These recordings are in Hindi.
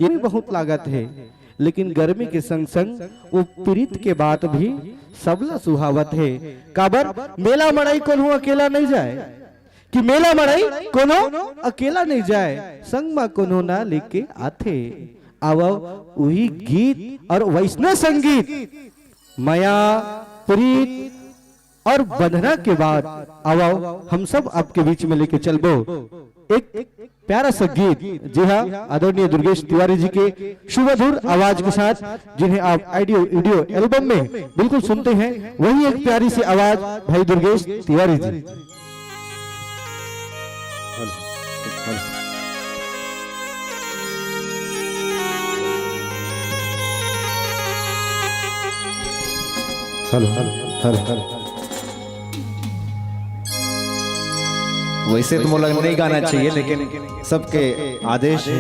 ये भी बहुत लागत है, लेकिन गर्मी के संग संग वो प्रीत के बात भी सबला सुहावत है। काबर मेला मड़ाई कोनो अकेला नहीं जाए, कि मेला मड़ाई कोनो अकेला नहीं जाए, संग में कोनो ना लेके आथे। अब वही गीत और वैष्णव संगीत माया प्रीत और बंधना के बाद अब हम सब आपके बीच में लेके चलबो एक प्यारा सा गीत। जी हाँ, आदरणीय दुर्गेश तिवारी जी के सुमधुर आवाज के साथ, जिन्हें आप ऑडियो वीडियो एल्बम में बिल्कुल सुनते हैं, वही एक प्यारी सी आवाज भाई Durgesh Tiwari ji. Hello hello hello. वैसे तो मुझे नहीं गाना चाहिए, लेकिन सबके आदेश है।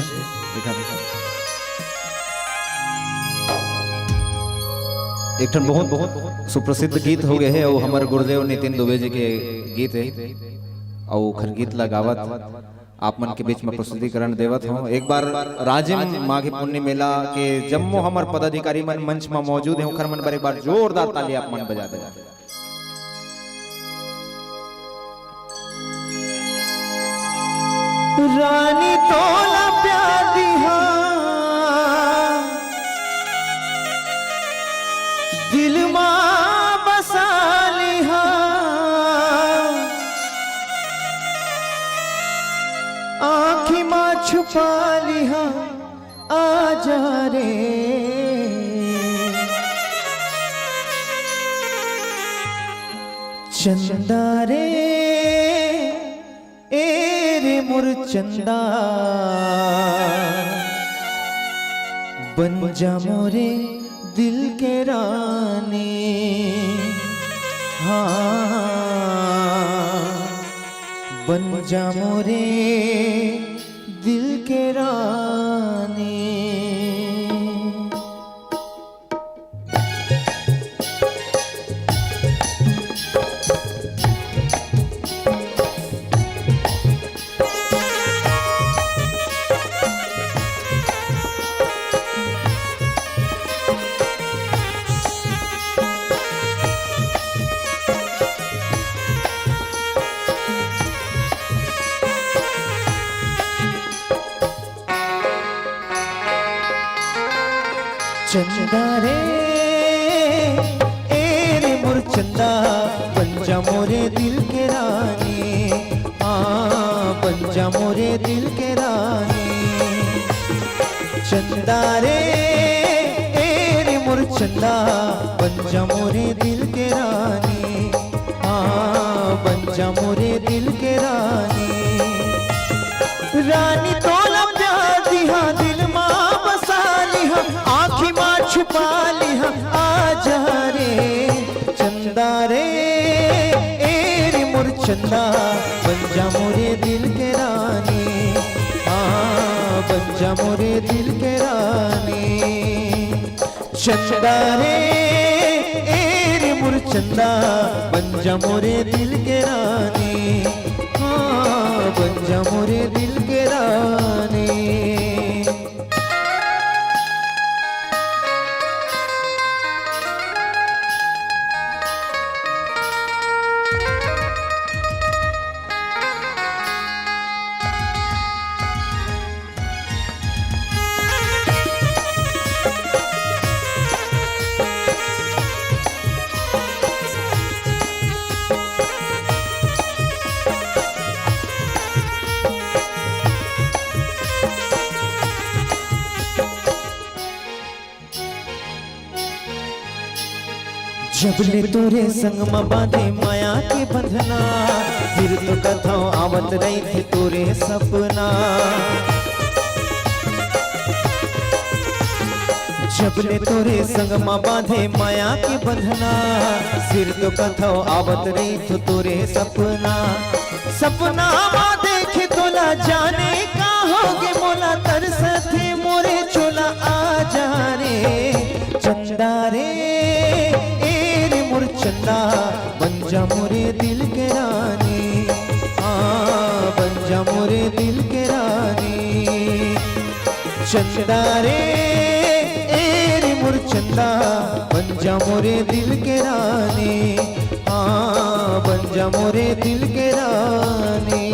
एक ठन बहुत बहुत सुप्रसिद्ध गीत हो गए है, वो हमारे गुरुदेव नितिन दुबे जी के गीत है, और खर गीत लगावत आप मन के बीच में प्रस्तुतिकरण देवत हो। एक बार राजिम माघी पुण्य मेला के जम्मो हमार पदाधिकारी मन मंच में मौजूद है, खर मन पर एक बार जोरदार ताली आप मन बजा दे। रानी तोला प्यार दिहा दिल मां बसा लिहा, आँखी मां छुपा लिहा, आजा रे चंदा रे एरे मुरचंदा, बन जा मोरे दिल के रानी। हाँ बन जा मोरे दिल के रानी। चंदा रे एरे मुरचंदा, बन जा मोरे दिल के रानी। हाँ बन जा मोरे दिल के रानी। चंदा रे एरे मुरचंदा, बन जा मोरे दिल के रानी। हाँ बन जा मोरे दिल के रानी। रानी तोला प्यार दिहा दिल मां बसा लिहा, आँखी मां छुपा लिहा, आजा रे चंदा रे एरे मुरचंदा, बन जा मोरे दिल के रानी। हाँ बन जा मोरे दिल के रानी। चंदा रे एरे मुरचंदा, बन जा मोरे दिल के रानी। हाँ बन जा मोरे दिल के रानी। जबले तोरे संग में बांधे माया के बंधना, फिर तो कथाओं आवत रही थी तोरे सपना। जबले तोरे संग में बांधे माया के बंधना, फिर तो कथाओं आवत रही थी तोरे सपना। सपना माँ देखे तोला जाने का होगे मोला, तरस थे मोरे चोला आजा रे चंदा रे मुरचंदा, बन जा मोरे दिल के रानी। हाँ बन जा मोरे दिल के रानी। चंदा चंदा रे रे मोर चंदा बन जा मोरे दिल के रानी हाँ बन जा मोरे दिल के रानी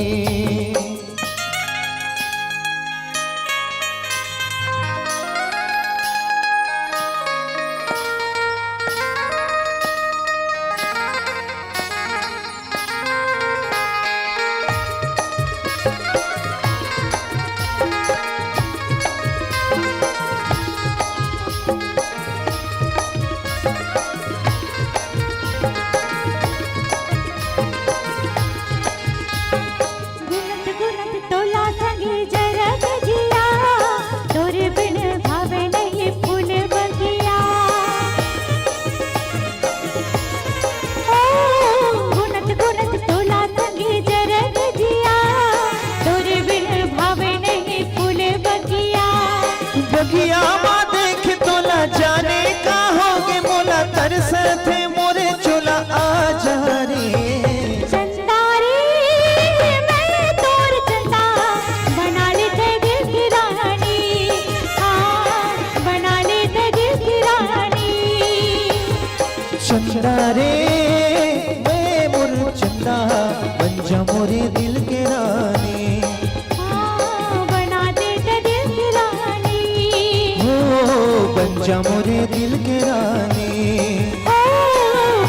बगिया माँ देख तोला जाने का होगे मोला तरस थे मोरे चोला आ जा रे चंदा रे मैं तोर चंदा बना लेते दिल की रानी हाँ बना लेते दिल की रानी चंदा रे मैं मोर चंदा बन जा मोरे दिल के रानी बन जा मोरे दिल के रानी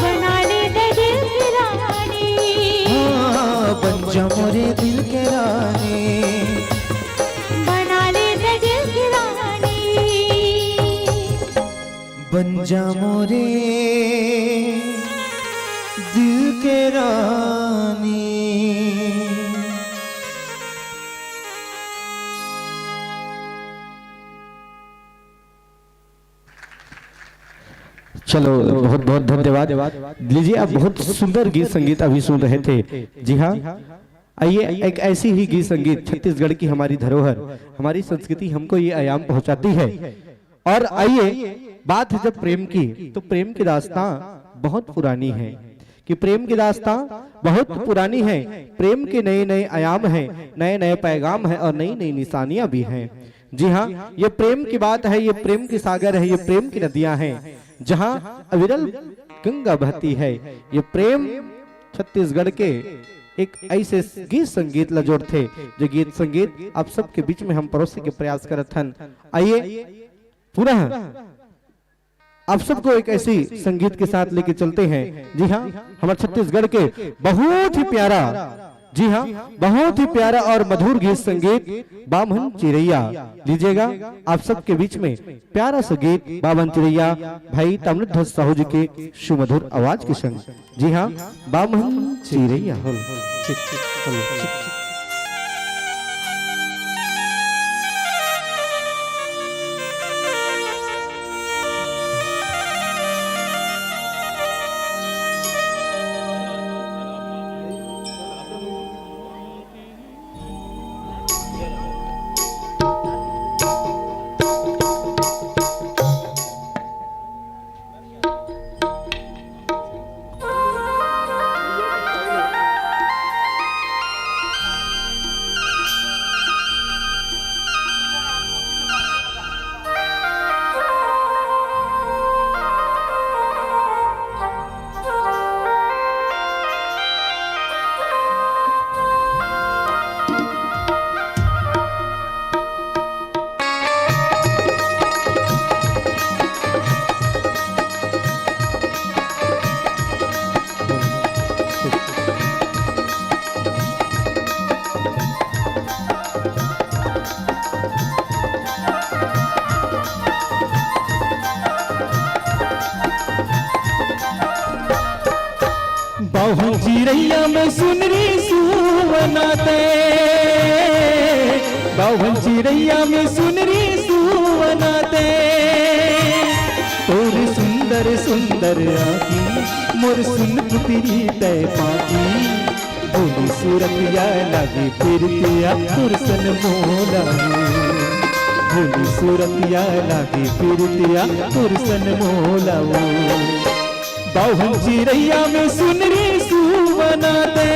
बना लेते दिल की रानी हाँ बन जा मोरे दिल के रानी बना लेते दिल की रानी बन जा मोरे दिल के रानी चलो बहुत बहुत धन्यवाद। लीजिए आप बहुत सुंदर गीत संगीत अभी सुन रहे थे। जी हाँ, आइए एक ऐसी ही गीत संगीत छत्तीसगढ़ की हमारी धरोहर हमारी संस्कृति हमको ये आयाम पहुंचाती है। और आइए बात है जब प्रेम की, तो प्रेम की दास्तां बहुत पुरानी है कि प्रेम की दास्तां बहुत पुरानी है। प्रेम के नए नए आयाम हैं, नए नए पैगाम हैं और नई नई निशानियां भी हैं। जी हाँ, ये प्रेम की बात है, ये प्रेम की सागर है, ये प्रेम की नदियां हैं जहां अविरल गंगा बहती है। ये प्रेम छत्तीसगढ़ के एक ऐसे गीत संगीत लजोड़ थे जो गीत संगीत आप सबके बीच में हम परोसे के प्रयास करत हन। आइए पुनः आप सबको एक ऐसी संगीत के साथ लेके चलते हैं। जी हाँ, हमारे छत्तीसगढ़ के बहुत ही प्यारा, जी हाँ, बहुत ही प्यारा और मधुर गीत संगीत बामन चिरैया। लीजिएगा आप सबके बीच में प्यारा सा गीत बामन चिरैया भाई ताम्रध्वज साहू जी के सुमधुर आवाज के संग। जी हाँ, बामन चिरैया। बाहुन चिरैया में सुनरी सुवनाते, बाहुन चिरैया में सुनरी सुवनाते, तोर सुंदर सुंदर आँखी मोर सुन पुतरी तय पाकी, भोली सूरतिया लागे फिरतिया तुरसन मोला, भोली सूरतिया लागे फिरतिया तुरसन मोला। बाहुन चिरैया में सुनरी सुवनाते,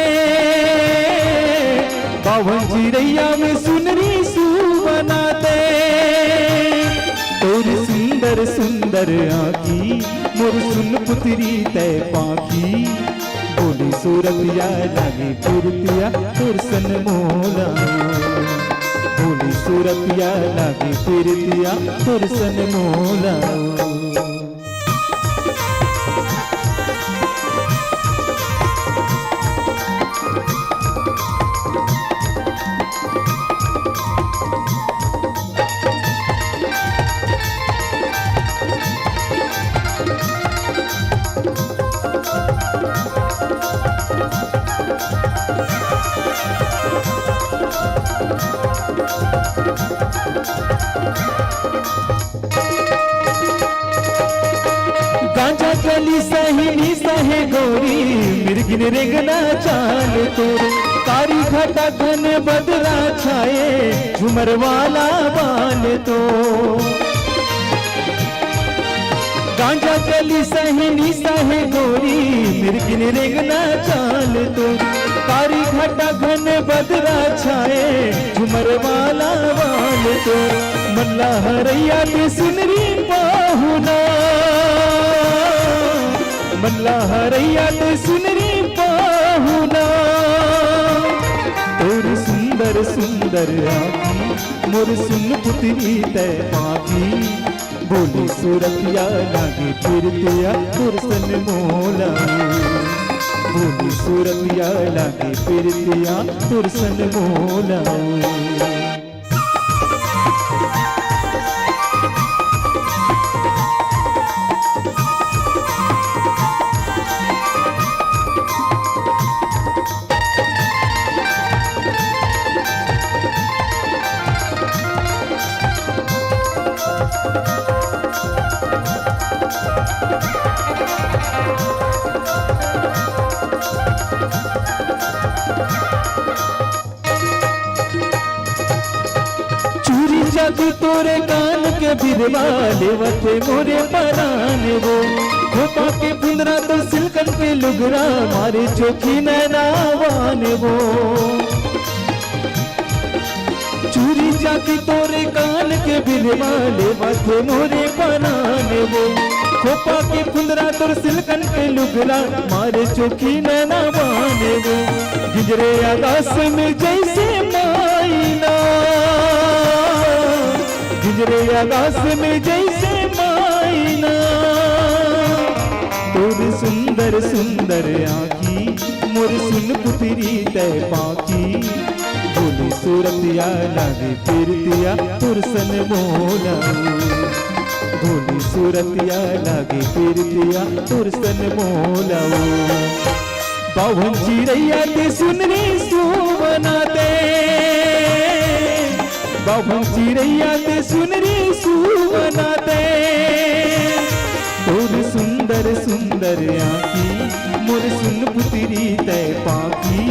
बाहुन चिरैया में सुनरी सुवनाते, तोर सुंदर सुंदर आँखी मोर सुन पुतरी तय पाखी बोली सूरतिया लागे फिरतिया तोर सन मोला बोली सूरतिया लागे फिरतिया तोर सन मोला गांजा गली सही सहे गोरी मिर्गिन रेगना चाल तोर कारी घटा घन बदला छाए झुमर वाला बाल तो गांजा गली सही सहे गोरी मिर्गिन रेगना चाल तोर कारी घटा घन बदला छाए झुमर वाला बाल तो मल्ला हरैया के सुनरी पाहुना मल्ला हरैया ते सुनरी पाहुना तोर सुंदर सुंदर आँखी मोर सुन पुतरी तय पाखी बोली सूरतिया लागे फिरतिया तोर सन मोला बोली सूरतिया लागे फिरतिया तोर सन मोला जादू तोरे कान के बिरवा लेवते मोरे परान वो खोपा के पुंदरा तो सिलकन के लुगरा मारे चोखी नैनावान वो चूरी जाती तोरे कान के बिरवा लेवते मोरे परान वो खोपा के पुंदरा तो सिलकन के लुगरा मारे चोखी नैनावान वो गिजरे आकाश में जैसे मायना गिजरे आकाश में जैसे मायना तोर सुंदर सुंदर आँखी मोर सुन पुतरी तय पाखी बोली सूरतिया लागे फिरतिया तोर सन मोला बोली सूरतिया लागे फिरतिया तोर सन मोला बावन चिड़ैया के सुनरी सुवना दे बाबू चिड़ैया ते सुनरी सुवना दे तोर सुंदर सुंदर आँखी मोर सुन पुतरी तय पाखी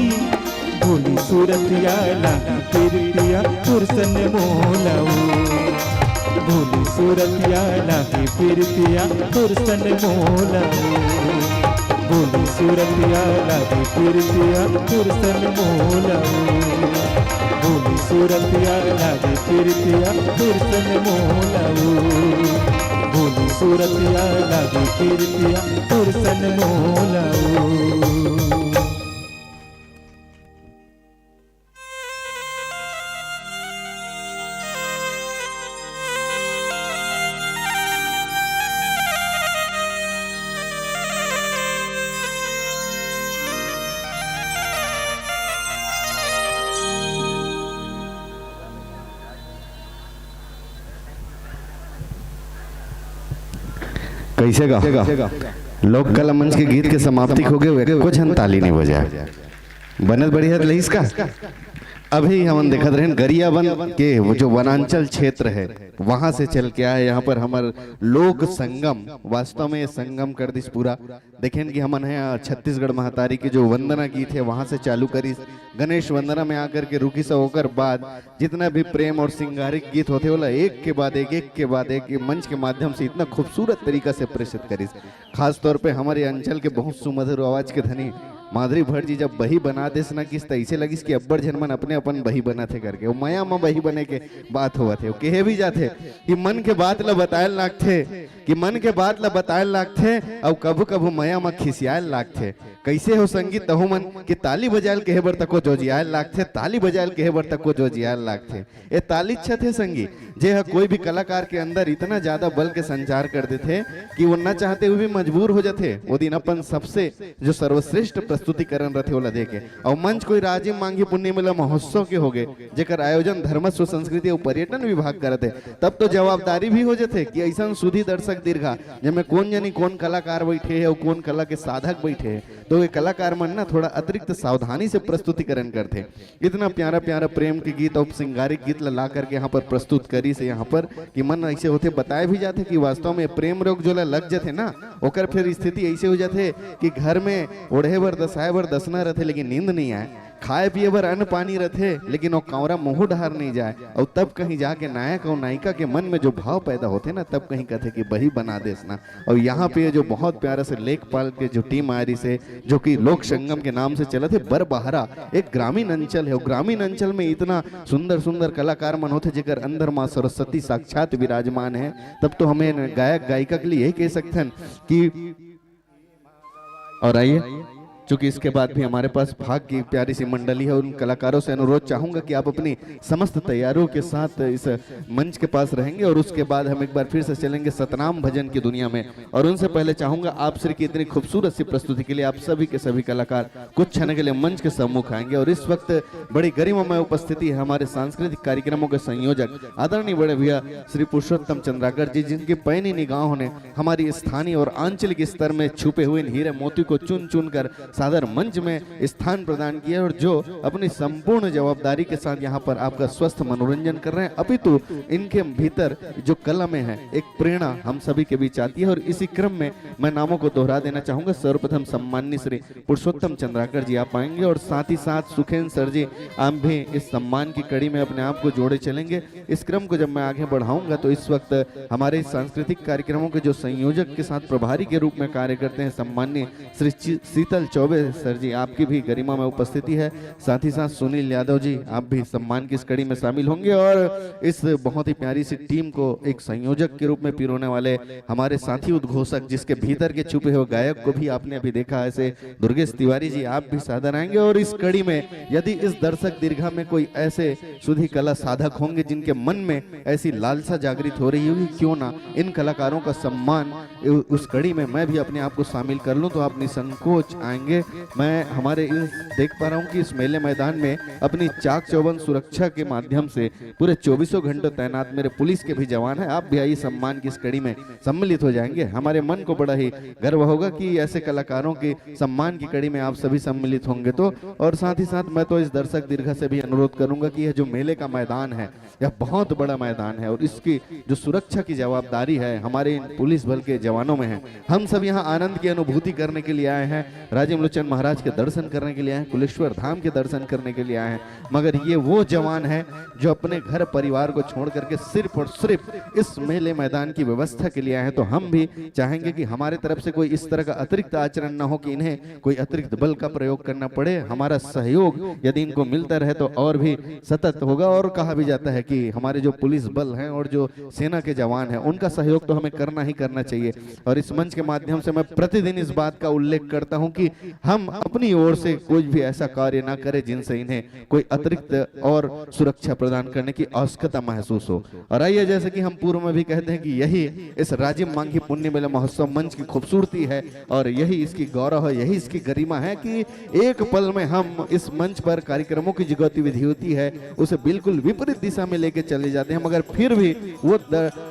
बोली सूरतिया लागी फिरतिया तोर सन मोला बोली सूरतिया लागी फिरतिया तोर सन मोला बोली सूरतिया लागी फिरतिया तोर सन मोला बोली सूरतिया लागे फिरतिया तोर सन मोला बोली सूरतिया लागे फिरतिया तोर सन मोला कैसे गा लोक कला मंच के गीत के समाप्ति हो गए कुछ हम ताली नहीं बजाया बनत बढ़िया लईस का अभी हम देखत रहे गरियाबंद के वो जो वनांचल क्षेत्र है वहां से चल के आए यहाँ पर हमार लोक संगम वास्तव में संगम कर दिस पूरा देखें कि हमन है छत्तीसगढ़ महतारी के जो वंदना गीत है वहां से चालू करी गणेश वंदना में आकर के रुकी से होकर बाद जितना भी प्रेम और सिंगारिक गीत होते बोला एक के बाद एक मंच के माध्यम से इतना खूबसूरत तरीका से प्रेषित करी खास तौर पे हमारे अंचल के बहुत सुमधुर आवाज के धनी माधुरी भट्ट जी जब बही बना देस ना किस तैसे लगिस कि अब्बड़ झन मन अपने अपन बही बना थे करके वो माया में बही बने के बात हुआ थे वो कहे भी जाते कि मन के बात ला बतायल लागथे कि मन के बात ला बतायल लागथे और कभू कभू माया में खिसियाल लागथे कैसे हो संगीत तहु मन कि ताली बजायल कहे बर तको जोजियाल लागथे ताली बजायल कहे बर तको जोजियाल लागथे ए ताली इच्छा थे संगीत जे हा कोई भी कलाकार के अंदर इतना ज्यादा बल के संचार कर देते कि वो न चाहते हुए भी मजबूर हो जाते वो दिन अपन सबसे जो सर्वश्रेष्ठ प्रस्तुतिकरण रथे ओला देखे और मंच कोई राजीव मांगी पुण्य मेला महोत्सव के हो गए जेकर आयोजन धर्मस्व संस्कृति और पर्यटन विभाग करते तब तो जवाबदारी भी हो जाते कि ऐसा सुधी दर्शक दीर्घा जिसमें कौन जानी कौन कलाकार बैठे है और कौन कला के साधक बैठे है तो ये कलाकार मन ना थोड़ा अतिरिक्त सावधानी से प्रस्तुतिकरण करते इतना प्यारा प्यारा प्रेम के गीत और श्रृंगारिक गीत ला करके यहाँ पर प्रस्तुत करी से यहाँ पर कि मन ऐसे होते बताए भी जाते कि वास्तव में प्रेम रोग जो लग जाते ना ओकर फिर स्थिति ऐसे हो जाते कि घर में ओढ़े बर दसाए बर दसना रहते लेकिन नींद नहीं आए खाए पिए बर अन्न पानी रहते लेकिन वो कांवरा मुंह ढार नहीं जाए और तब कहीं जाके नायक और नायिका के मन में जो भाव पैदा होते ना तब कहीं कहते कि बही बना देस ना और यहाँ पे जो बहुत प्यारा से लेखपाल के जो टीम आ रही से जो कि लोक संगम के नाम से चला थे बरबहारा एक ग्रामीण अंचल है और ग्रामीण अंचल में इतना सुंदर सुंदर कलाकार मन होते जेकर अंदर माँ सरस्वती साक्षात विराजमान है तब तो हमें गायक गायिका के लिए यही कह सकते हैं कि और आइए चूंकि इसके बाद भी हमारे पास भाग की प्यारी सी मंडली है उन कलाकारों से अनुरोध चाहूंगा कि आप अपनी समस्त तैयारियों के साथ इस मंच के पास रहेंगे और उसके बाद हम एक बार फिर से चलेंगे सतनाम भजन की दुनिया में और उनसे पहले चाहूंगा आप श्री की इतनी खूबसूरत सी प्रस्तुति के लिए आप सभी के सभी कलाकार कुछ क्षण के लिए मंच के सम्मुख आएंगे और इस वक्त बड़ी गरिमामय उपस्थिति है हमारे सांस्कृतिक कार्यक्रमों के संयोजक आदरणीय बड़े भैया श्री पुरुषोत्तम चंद्राकर जी जिनकी पैनी निगाहों ने हमारी स्थानीय और आंचलिक स्तर में छुपे हुए हीरे मोती को चुन चुन कर सादर मंच में स्थान प्रदान किया और जो अपनी संपूर्ण जवाबदारी के साथ यहाँ पर आपका स्वस्थ मनोरंजन कर रहे हैं अपितु इनके भीतर जो कला में है एक प्रेरणा हम सभी के बीच आती है और इसी क्रम में मैं नामों को दोहरा देना चाहूंगा सर्वप्रथम सम्माननीय श्री पुरुषोत्तम चंद्राकर जी आप आएंगे और साथ ही साथ सुखेन सर जी आप भी इस सम्मान की कड़ी में अपने आप को जोड़े चलेंगे इस क्रम को जब मैं आगे बढ़ाऊंगा तो इस वक्त हमारे सांस्कृतिक कार्यक्रमों के जो संयोजक के साथ प्रभारी के रूप में कार्य करते हैं सम्माननीय श्री शीतल चौबे सर जी आपकी भी गरिमा में उपस्थिति है साथ ही साथ सुनील यादव जी आप भी सम्मान की इस कड़ी में शामिल होंगे और इस बहुत ही प्यारी सी टीम को एक संयोजक के रूप में पिरोने वाले हमारे साथी उद्घोषक जिसके भीतर के छुपे हुए गायक को भी आपने अभी देखा ऐसे दुर्गेश तिवारी जी आप भी सादर आएंगे और इस कड़ी में यदि इस दर्शक दीर्घा में कोई ऐसे सुधी कला साधक होंगे जिनके मन में ऐसी लालसा जागृत हो रही होगी क्यों ना इन कलाकारों का सम्मान उस कड़ी में मैं भी अपने आप को शामिल कर लूं तो आप निसंकोच आएंगे मैं हमारे इस देख पा रहा हूं कि इस मेले मैदान में अपनी चाक चौबंद सुरक्षा के माध्यम से पूरे 24 घंटे तैनात मेरे पुलिस के भी जवान हैं आप भी आइए सम्मान की इस कड़ी में सम्मिलित हो जाएंगे हमारे मन को बड़ा ही गर्व होगा कि ऐसे कलाकारों के सम्मान की कड़ी में आप सभी सम्मिलित होंगे तो और साथ ही साथ मैं तो इस दर्शक दीर्घा से भी अनुरोध करूंगा कि यह जो मेले का मैदान है यह बहुत बड़ा मैदान है और इसकी जो सुरक्षा की जवाबदारी है हमारे पुलिस बल के जवानों में है हम सब यहाँ आनंद की अनुभूति करने के लिए आए हैं राजीव लोचन महाराज के दर्शन करने के लिए आए हैं कुलेश्वर धाम के दर्शन करने के लिए आए हैं मगर ये वो जवान है जो अपने घर परिवार को छोड़ करके सिर्फ और सिर्फ इस मेले मैदान की व्यवस्था के लिए आए हैं तो हम भी चाहेंगे कि हमारे तरफ से कोई इस तरह का अतिरिक्त आचरण न हो कि इन्हें कोई अतिरिक्त बल का प्रयोग करना पड़े हमारा सहयोग यदि इनको मिलता रहे तो और भी सतत होगा और कहा भी जाता है कि हमारे जो पुलिस बल हैं और जो सेना के जवान हैं उनका सहयोग तो हमें करना ही करना चाहिए और इस मंच के माध्यम से मैं प्रतिदिन इस बात का उल्लेख करता हूं कि हम अपनी ओर से कोई भी ऐसा कार्य ना करें जिनसे इन्हें कोई अतिरिक्त और सुरक्षा प्रदान करने की आवश्यकता महसूस हो और आइए जैसे कि हम पूर्व में भी कहते हैं कि यही इस राजीव मांगी पुण्य मेला महोत्सव मंच की खूबसूरती है और यही इसकी गौरव है यही इसकी गरिमा है कि एक पल में हम इस मंच पर कार्यक्रमों की जो गतिविधि होती है उसे बिल्कुल विपरीत दिशा में लेके चले जाते हैं मगर फिर भी वो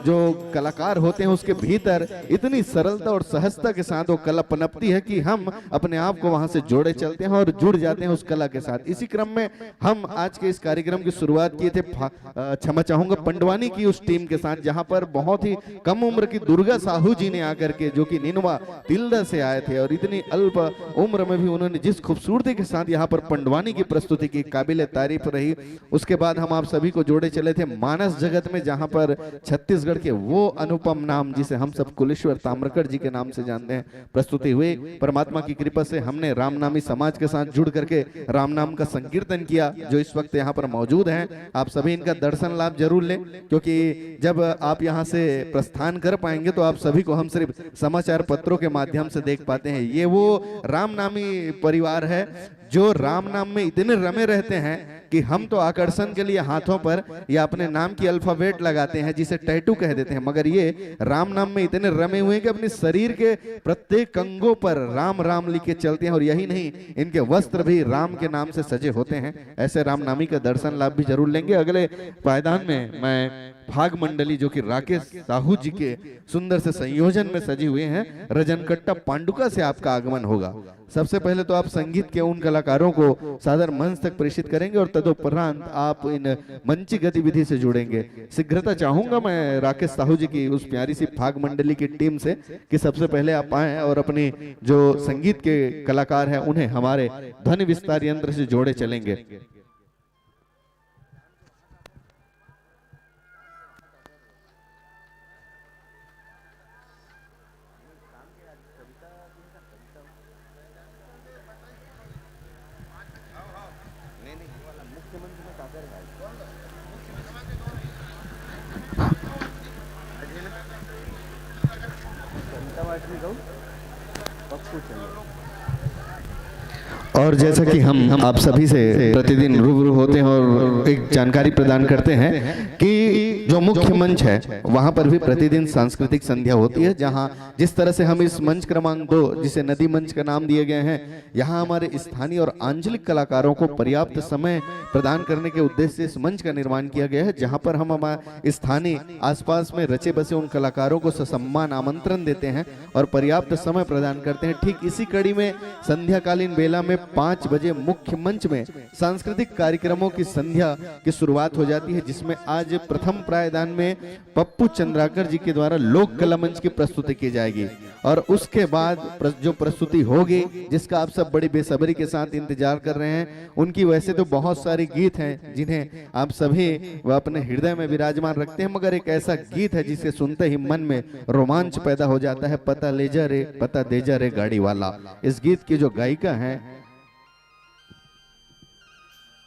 जो कलाकार होते हैं उसके भीतर इतनी सरलता और सहजता के साथ वो कला पनपती है कि हम अपने आप को वहां से जोड़े चलते हैं और जुड़ जाते हैं उस कला के साथ इसी क्रम में हम आज के इस कार्यक्रम की शुरुआत किए थे क्षमा चाहूंगा पंडवानी की उस टीम के साथ जहां पर बहुत ही कम उम्र की दुर्गा साहू जी ने आकर के जो कि निनवा तिल्दा से आए थे और इतनी अल्प उम्र में भी उन्होंने जिस खूबसूरती के साथ यहाँ पर पंडवानी की प्रस्तुति की काबिल तारीफ रही उसके बाद हम आप सभी को जोड़े चले थे मानस जगत में जहां पर छत्तीसगढ़ के वो अनुपम नाम जिसे हम सब कुलेश्वर ताम्रकर जी के नाम से जानते हैं प्रस्तुति हुई परमात्मा की कृपा से हमने रामनामी समाज के साथ जुड़ करके राम नाम का संकीर्तन किया, जो इस वक्त यहाँ पर मौजूद हैं। आप सभी इनका दर्शन लाभ जरूर लें, क्योंकि जब आप यहाँ से प्रस्थान कर पाएंगे तो आप सभी को हम सिर्फ समाचार पत्रों के माध्यम से देख पाते हैं। ये वो रामनामी परिवार है जो राम नाम में इतने रमे रहते हैं कि हम तो आकर्षण के लिए हाथों पर या अपने नाम की अल्फाबेट लगाते हैं, जिसे टैटू कह देते हैं, मगर ये राम नाम में इतने रमे हुए हैं कि अपने शरीर के प्रत्येक अंगों पर राम राम लिख के चलते हैं। और यही नहीं, इनके वस्त्र भी राम के नाम से सजे होते हैं। ऐसे रामनामी का दर्शन लाभ भी जरूर लेंगे। अगले पायदान में मैं भाग मंडली जो कि राकेश साहू जी के सुंदर से संयोजन में सजी हुए हैं, रजनकट्टा पांडुका से आपका आगमन होगा। सबसे पहले तो आप संगीत के उन कलाकारों को सादर मंच तक प्रेषित करेंगे और तदुपरांत आप इन मंची गतिविधि से जुड़ेंगे। शीघ्रता चाहूंगा मैं राकेश साहू जी की उस प्यारी सी भाग मंडली की टीम से कि सबसे पहले आप आए और अपने जो संगीत के कलाकार हैं उन्हें हमारे ध्वनि विस्तार यंत्र से जोड़े चलेंगे। और जैसा कि हम आप सभी से प्रतिदिन रूबरू होते हैं और एक जानकारी प्रदान करते हैं कि जो मुख्य मंच है वहां पर भी प्रतिदिन सांस्कृतिक संध्या होती है, जहां जिस तरह से हम इस मंच क्रमांक 2 जिसे नदी मंच का नाम दिए गए हैं, यहां हमारे स्थानीय और आंचलिक कलाकारों को पर्याप्त समय प्रदान करने के उद्देश्य से इस मंच का निर्माण किया गया है, जहां पर हम हमारे स्थानीय आसपास में रचे बसे उन कलाकारों को ससम्मान आमंत्रण देते हैं और पर्याप्त समय प्रदान करते हैं। ठीक इसी कड़ी में संध्याकालीन बेला में 5 बजे मुख्य मंच में सांस्कृतिक कार्यक्रमों की संध्या की शुरुआत हो जाती है, जिसमें आज प्रथम प्रायदान में पप्पू चंद्राकर जी के द्वारा लोक कला मंच की प्रस्तुति की जाएगी और उसके बाद जो प्रस्तुति होगी जिसका आप सब बड़ी बेसब्री के साथ इंतजार कर रहे हैं, उनकी वैसे तो बहुत सारे गीत हैं जिन्हें आप सभी वह अपने हृदय में विराजमान रखते हैं, मगर एक ऐसा गीत है जिसे सुनते ही मन में रोमांच पैदा हो जाता है। पता ले जा रे, पता दे जा रे गाड़ी वाला। इस गीत की जो गायिका है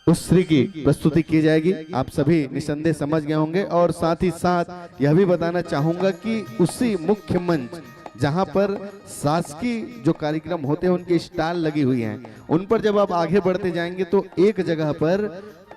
उस श्री की प्रस्तुति की जाएगी। आप सभी निसंदेह समझ गए होंगे। और साथ ही साथ यह भी बताना चाहूंगा कि उसी मुख्य मंच जहां पर शासकीय जो कार्यक्रम होते हैं उनके स्टॉल लगी हुई हैं, उन पर जब आप आगे बढ़ते जाएंगे तो एक जगह पर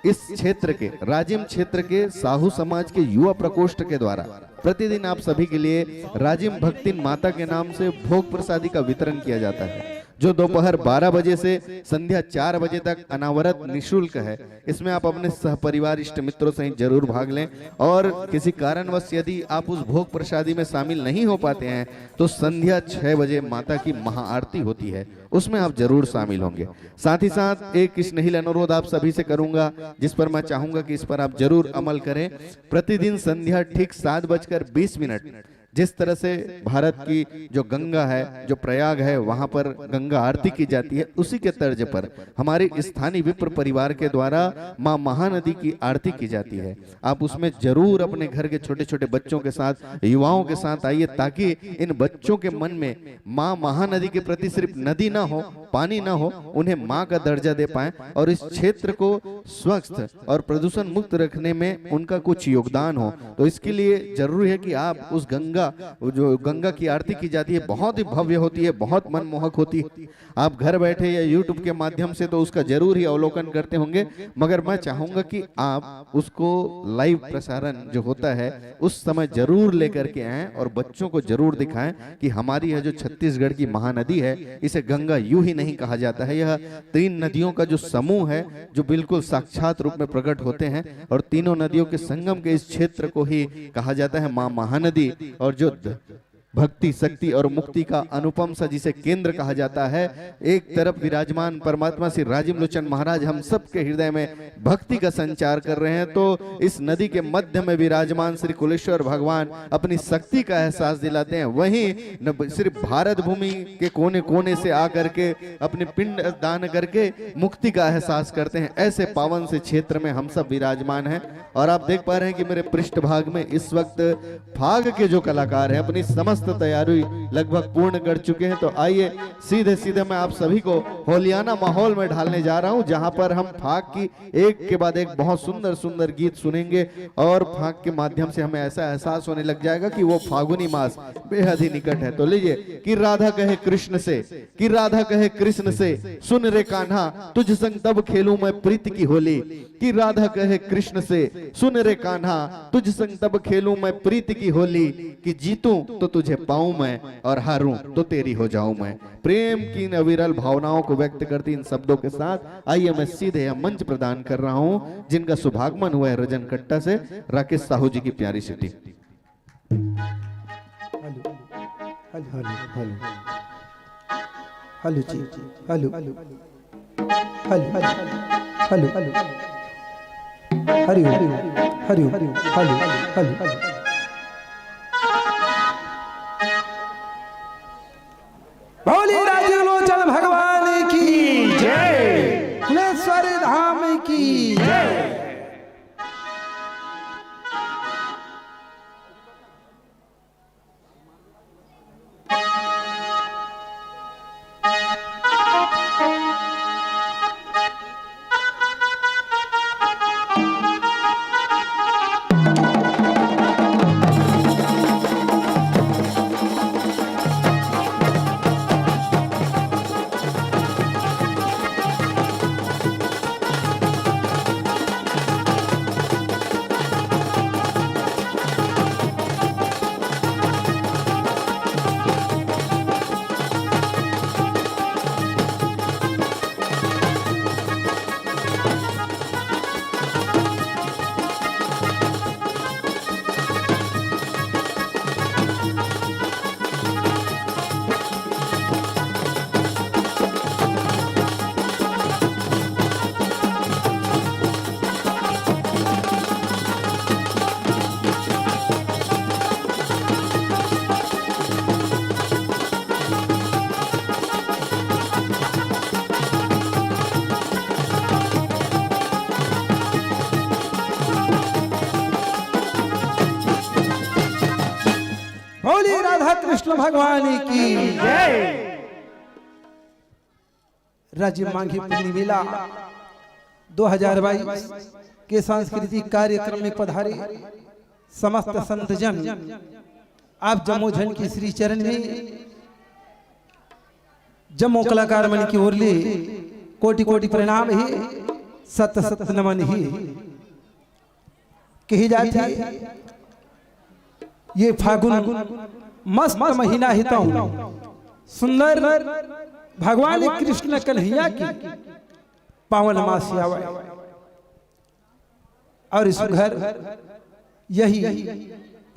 इस क्षेत्र के राजिम क्षेत्र के साहू समाज के युवा प्रकोष्ठ के द्वारा प्रतिदिन आप सभी के लिए राजिम भक्तिन माता के नाम से भोग प्रसादी का वितरण किया जाता है, जो दोपहर 12 बजे से संध्या 4 बजे तक अनावरत निशुल्क है। इसमें आप अपने सहपरिवार इष्ट मित्रों सहित जरूर भाग लें और किसी कारणवश यदि आप उस भोग प्रसादी में शामिल नहीं हो पाते हैं तो संध्या 6 बजे माता की महाआरती होती है, उसमें आप जरूर शामिल होंगे। साथ ही साथ एक स्नेहिल अनुरोध आप सभी से करूंगा, जिस पर मैं चाहूंगा कि इस पर आप जरूर अमल करें। प्रतिदिन संध्या ठीक 7:20 जिस तरह से भारत की जो गंगा है, जो प्रयाग है, वहां पर गंगा आरती की जाती है, उसी के तर्ज पर हमारे स्थानीय विप्र परिवार के द्वारा मां महानदी की आरती की जाती है। आप उसमें जरूर अपने घर के छोटे छोटे बच्चों के साथ, युवाओं के साथ आइए, ताकि इन बच्चों के मन में मां महानदी के प्रति सिर्फ नदी ना हो, पानी ना हो, उन्हें मां का दर्जा दे पाए और इस क्षेत्र को स्वच्छ और प्रदूषण मुक्त रखने में उनका कुछ योगदान हो। तो इसके लिए जरूरी है कि आप उस जो गंगा की आरती की जाती है, बहुत ही भव्य होती है, बहुत मनमोहक होती है। आप घर बैठे या YouTube के माध्यम से तो उसका जरूर ही अवलोकन करते होंगे, मगर मैं चाहूंगा कि आप उसको लाइव प्रसारण जो होता है उस समय जरूर लेकर के आएं और बच्चों को जरूर दिखाएं कि हमारी यह जो छत्तीसगढ़ की महानदी है, इसे गंगा यूं ही नहीं कहा जाता है। यह 3 नदियों का जो समूह है जो बिल्कुल साक्षात रूप में प्रकट होते हैं और तीनों नदियों के संगम के इस क्षेत्र को ही कहा जाता है मां महानदी। और जो भक्ति, शक्ति और मुक्ति का अनुपम सा जिसे केंद्र कहा जाता है, एक तरफ विराजमान परमात्मा श्री राजिम लोचन महाराज हम सबके हृदय में भक्ति का संचार कर रहे हैं, तो इस नदी के मध्य में विराजमान श्री कुलेश्वर भगवान अपनी शक्ति का एहसास दिलाते हैं। वहीं सिर्फ भारत भूमि के कोने कोने से आकर के अपने पिंड दान करके मुक्ति का एहसास करते हैं। ऐसे पावन से क्षेत्र में हम सब विराजमान हैं और आप देख पा रहे हैं कि मेरे पृष्ठभाग में इस वक्त फाग के जो कलाकार हैं अपनी समस्त समस्त तैयारी लगभग पूर्ण कर चुके हैं। तो आइए सीधे सीधे मैं आप सभी को होलियाना माहौल में ढालने जा रहा हूं, जहां पर हम फाग की एक के बाद एक बहुत सुंदर सुंदर गीत सुनेंगे और फाग के माध्यम से हमें ऐसा एहसास होने लग जाएगा कि वो फागुनी मास बेहद ही निकट है। तो लीजिए कि राधा कहे कृष्ण से, कि राधा कहे कृष्ण से, सुन रे कान्हा तुझ संग तब खेलूं मैं प्रीत की होली। कि राधा कहे कृष्ण से, सुन रे कान्हा तुझ संग तब खेलूं मैं प्रीत की होली। कि जीतूं तो तुझे पाऊं मैं और हारूं तो तेरी हो जाऊं मैं। प्रेम की अविरल भावनाओं को व्यक्त करती इन शब्दों के साथ आइए मैं सीधे यह मंच प्रदान कर रहा हूं, जिनका शुभागमन हुआ है रजन कट्टा से, राकेश साहू जी की प्यारी सी टीम। हेलो हेलो हेलो जी, hello hello hello hello Hari Hari Hari hello hello भोली राजलोचन भगवान की जय, कुलेश्वर धाम की जय। बोली राधा कृष्ण भगवान की जय। राज्य मांगी पुण्य मेला 2022 के सांस्कृतिक कार्यक्रम में पधारे समस्त संत जन आप जमोजन की श्री चरण में जम्मू कलाकार मन की ओर ले कोटि कोटि प्रणाम ही सत सत नमन ही कही जाती है। ये फागुन मस्त महीना हिता सुंदर भगवान कृष्ण कन्हैया की पावन मास आवे और इस घर यही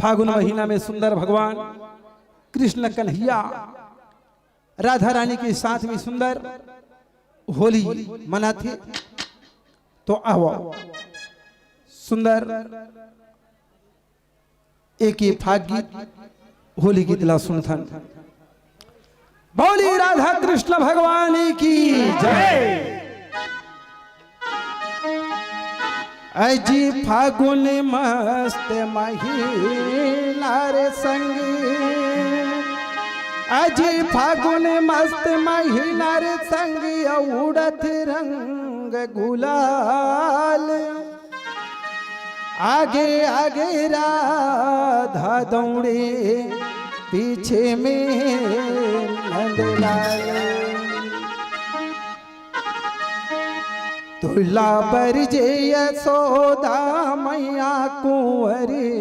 फागुन महीना में सुंदर भगवान कृष्ण कन्हैया राधा रानी के साथ में सुंदर होली मनाते। तो आओ सुंदर एक ये फाग गीत होली गीत ला सुनथन। बोली राधा कृष्ण भगवान की जय। अजी फागुन मस्त महीना रे संग, अजी फागुन मस्त महीना रे संग उड़त रंग गुलाल। आगे आगे राधा दौड़े पीछे में नंदलाल। तुला पर जे यशोदा मैया कुंवरी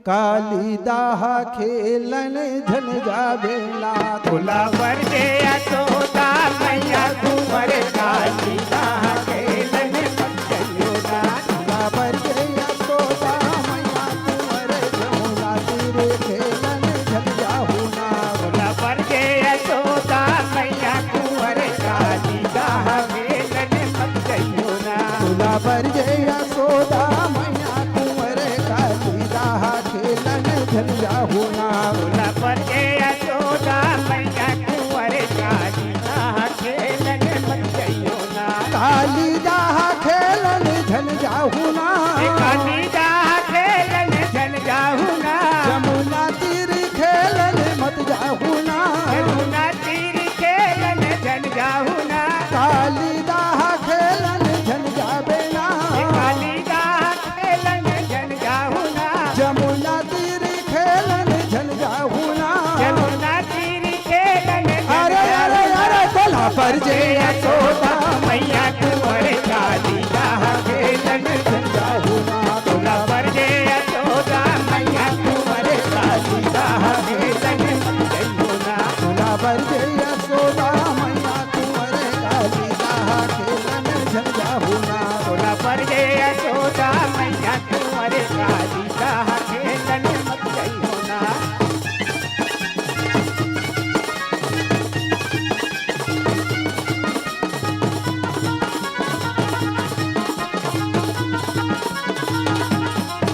कालिदाह खेलन झन जावेला। तुला पर जे यशोदा मैया कुंवरी कालिदाह खेलन झन जावेला। तुला पर जे यशोदा मैया कुंवरी जमुना तीरे खेलन झन जाहुना। तुला पर जे यशोदा मैया कुंवरी कालिदाह खेलन झन जावेला। तुला पर जे यशोदा मैया कुंवरी कालिदाह खेलन झन जाहुना। तुला पर जे यशोदा मैया कुंवरी कालिदाह खेलन झन जावेला। कालिदाह खेलन झन जाहुना। कालिदाह खेलन झन जाहुना। जमुना तीर खेलन मत पर जे यशोदा मैया कुंवर काली जहाँ खेलन झंझा होना तुला पर जे यशोदा मैया कुंवर काली जहाँ खेलन झंझा होना तुला पर जे यशोदा मैया कुंवर काली जहाँ खेलन झंझा होना तुला पर जे यशोदा मैया कुंवर काली जहाँ खेलन झंझा होना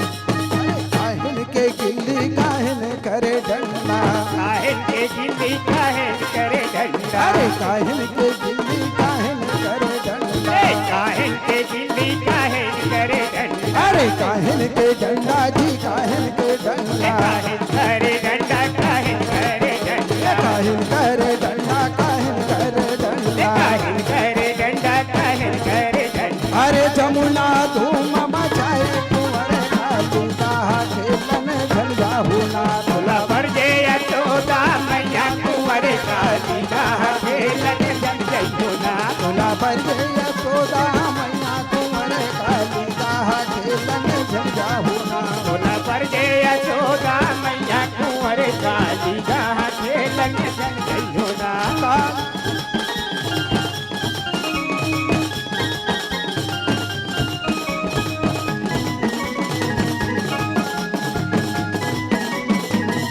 काहिन के गिल्ली काहिन करे डंडा काहिन के गिल्ली काहिन करे डंडा अरे काहिन के गिल्ली काहिन करे डंडा काहिन के गिल्ली काहिन करे डंडा अरे काहिन के डंडा जी काहिन के डंडा काहिन करे डंडा काहिन करे डंडा काहिन करे डंडा काहिन करे डंडा काहिन करे डंडा काहिन करे डंडा अरे जमुना धूम मचाए कुंवर काली जहाँ खेलन झंझा होना तुला पर जे यशोदा मैया कुंवर काली जहाँ खेलन झंझा होना तुला पर जे यशोदा मैया कुंवर काली जहाँ खेलन झंझा होना तुला पर जे यशोदा मैया कुंवर काली जहाँ खेलन झंझा होना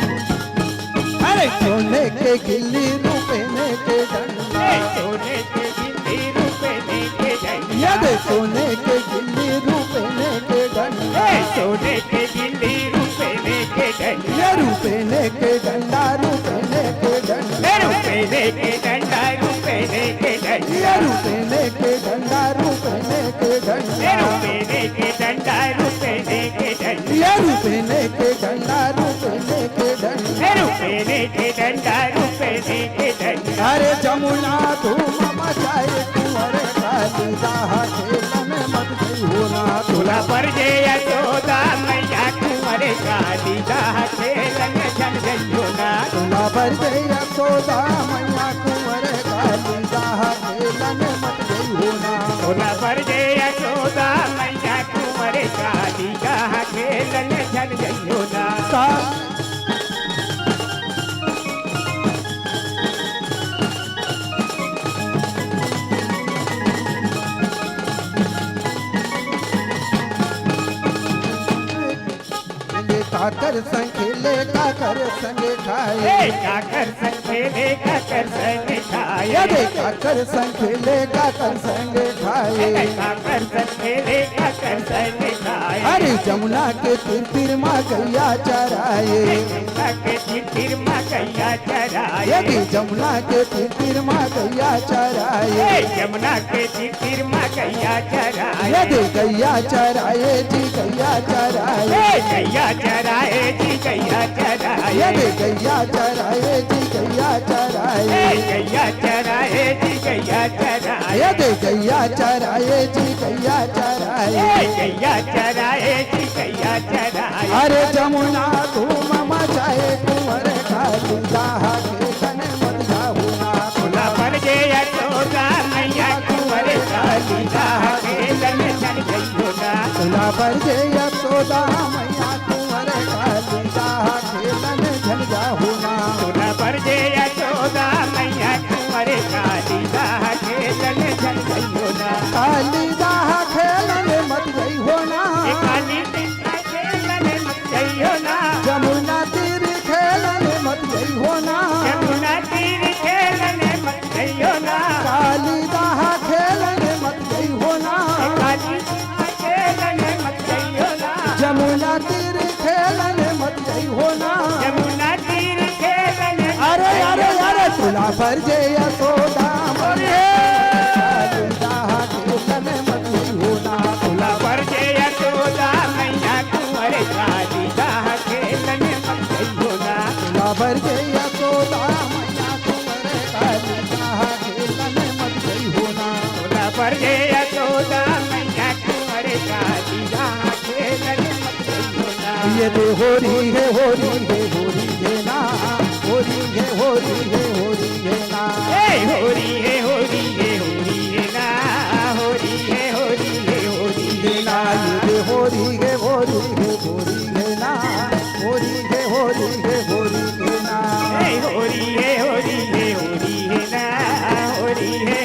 अरे सोने के गिल्ली रुपने के डंडा सोने के गिल्ली रुपने के डंडा यद सोने के गिल्ली रुपने के डंडा सोने के गिल्ली रुपने के डंडा ये रुपने के डंडा रुपने के डंडा रुपने के डंडा रुपने के डंडा ये रुपने के डंडा रुपने के डंडा रुपने के डंडा रुपने के डंडा ये रुपने के डंडा रुपने के डंडा रुपने के डंडा रुपने के डंडा अरे जमुना धूम मचाए कुंवर काली जहाँ खेलन मत गई होना तुला पर जे यशोदा मैया कुंवर काली जहाँ खेलन झंझा होना तुला पर जे यशोदा मैया कुंवर काली जहाँ खेलन मत गई होना तुला पर जे यशोदा मैया कुंवर काली जहाँ खेलन झंझा होना काकर संखेले काकर संगे खाए काकर संखेले काकर संग खाए यदि काकर संखेले काकर संगे खाए काकर संखेले काकर संग खाए अरे जमुना के तीर तीर माँ गैया चराए जमुना के तीर माँ गैया चराए यदि जमुना के तीर तीर माँ गैया चराए जमुना के तीर माँ गैया चराए यदि गैया चराए जी गैया चराए गैया चराए जी गैया चराए यदि गैया चराए जी गैया चराए गैया चराए जी गैया चराए यदि गैया चराए जी गैया चराए गैया चराए जी गैया चराए अरे जमुना धूम मचाए कुंवर काली जहाँ खेलन मत जाऊना तुला पर जे यशोदा मैया कुंवर काली जहाँ खेलन झंझा होना तुला पर जे यशोदा मैया कुंवर काली जहाँ खेलन झंझा होना तुला पर जे यशोदा मैया कुंवर काली जहाँ खेलन झंझा होना काली जहाँ खेलन मत गई होना काली खेलन मत जाइयो ना जमुना तीर खेलन मत गई होना यमुना तीर खेलन मत जाइयो ना काली जहाँ खेलन मत गई होना काली खेलन मत जाइयो ना जमुना तीर खेलन मत गई होना यमुना तीर खेलन अरे अरे अरे तुला पर जे यशोदा मरे काली जहाँ खेलन मत गई होना तुला पर जे यशोदा मैया कुंवर काली जहाँ खेलन मत जाइयो ना तुला पर जे यशोदा मैया कुंवर काली जहाँ खेलन मत गई होना तुला पर जे यशोदा मैया कुंवर काली जहाँ खेलन मत जाइयो ना ये दे होरी है होरी है होरी है ना होरी है होरी है होरी है ना होरी है होरी होरी है ना होरी है ना होरी है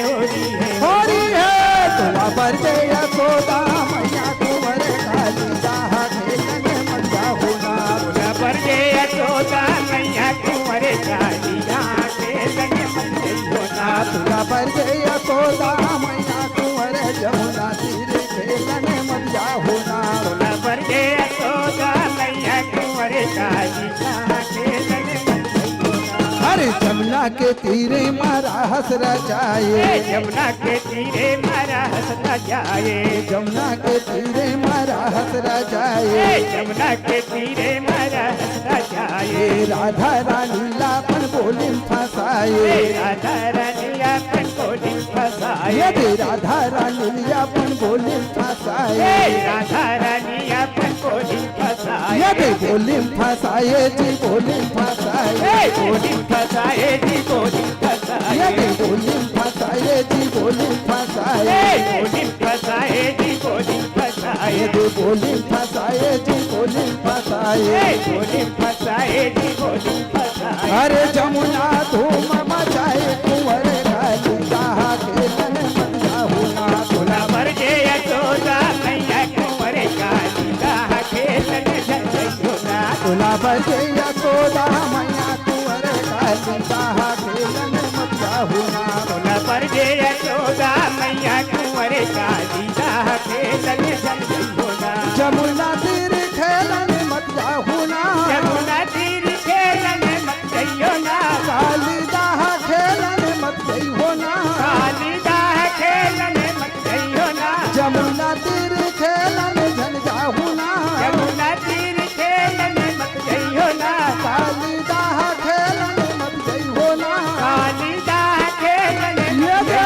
होरी है तुला पर जे यशोदा मैया कुंवर काली राह खेलने मजा होना तुला पर जे यशोदा मैया कुंवर काली राह खेलने मजा होना तुला पर जे यशोदा मैया कुंवर जमुना तीर खेलने मजा होना तुला पर जे यशोदा मैया कुंवर काली राह खेलने मजा होना अरे जमुना के तीरे मारा हसरा जाए जमुना के तीरे मारा हंसता जाए जमुना के तीरे मारा हसरा जाए जमुना के तीरे मारा हंसता जाए राधा रानी लापन बोली फसाए राधा रानी अपन कोडी फसाए यदि राधा रानी अपन बोली फसाए राधा रानी अपन कोडी फसाए यदि बोली फसाए जी बोली फसाए कोडी फसाए जी कोडी फसाए यदि बोली फसाए जी बोली फसाए कोडी फसाए जी कोडी फसाए यदि बोली फसाए जी बोली फसाए कोडी फसाए जी कोडी फसाए अरे जमुना धूम मचाए कुंवर काली राह खेलन मजा होना तुला पर जे यशोदा मैया कुंवर काली राह खेलन जय होना तुला बजे यशोदा मैया कुंवर काली राह खेलन मजा होना तुला पर जे यशोदा मैया कुंवर काली राह खेलन जय होना जमुना तीर खेलन मजा होना यमुना तीर खेलन मत जइयो ना काली राह खेलन मजा होना काली राह खेलन मत जइयो ना जमुना तीर खेलन झंझा होना यमुना तीर खेलन मत जइयो ना काली राह खेलन मजा होना काली राह खेलन ये दे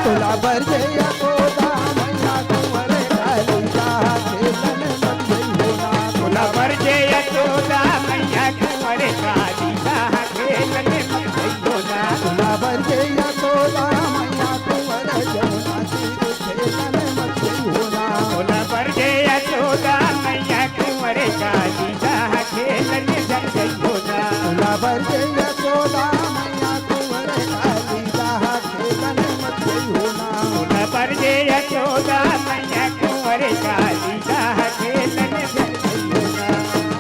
तुला बजे यशोदा मैया कुंवर काली राह खेलन मजा होना तुला पर जे यशोदा मैया कुंवर काली राह खेलन मत जइयो ना तुला बजे यशोदा मैया कुंवर जमुना तीर खेलन मजा होना तुला पर जे यशोदा मैया कुंवर काली राह खेलन जय होना तुला बजे यशोदा मैया कुंवर काली राह खेलन मजा होना तुला पर जे यशोदा मैया कुंवर काली राह खेलन जय होना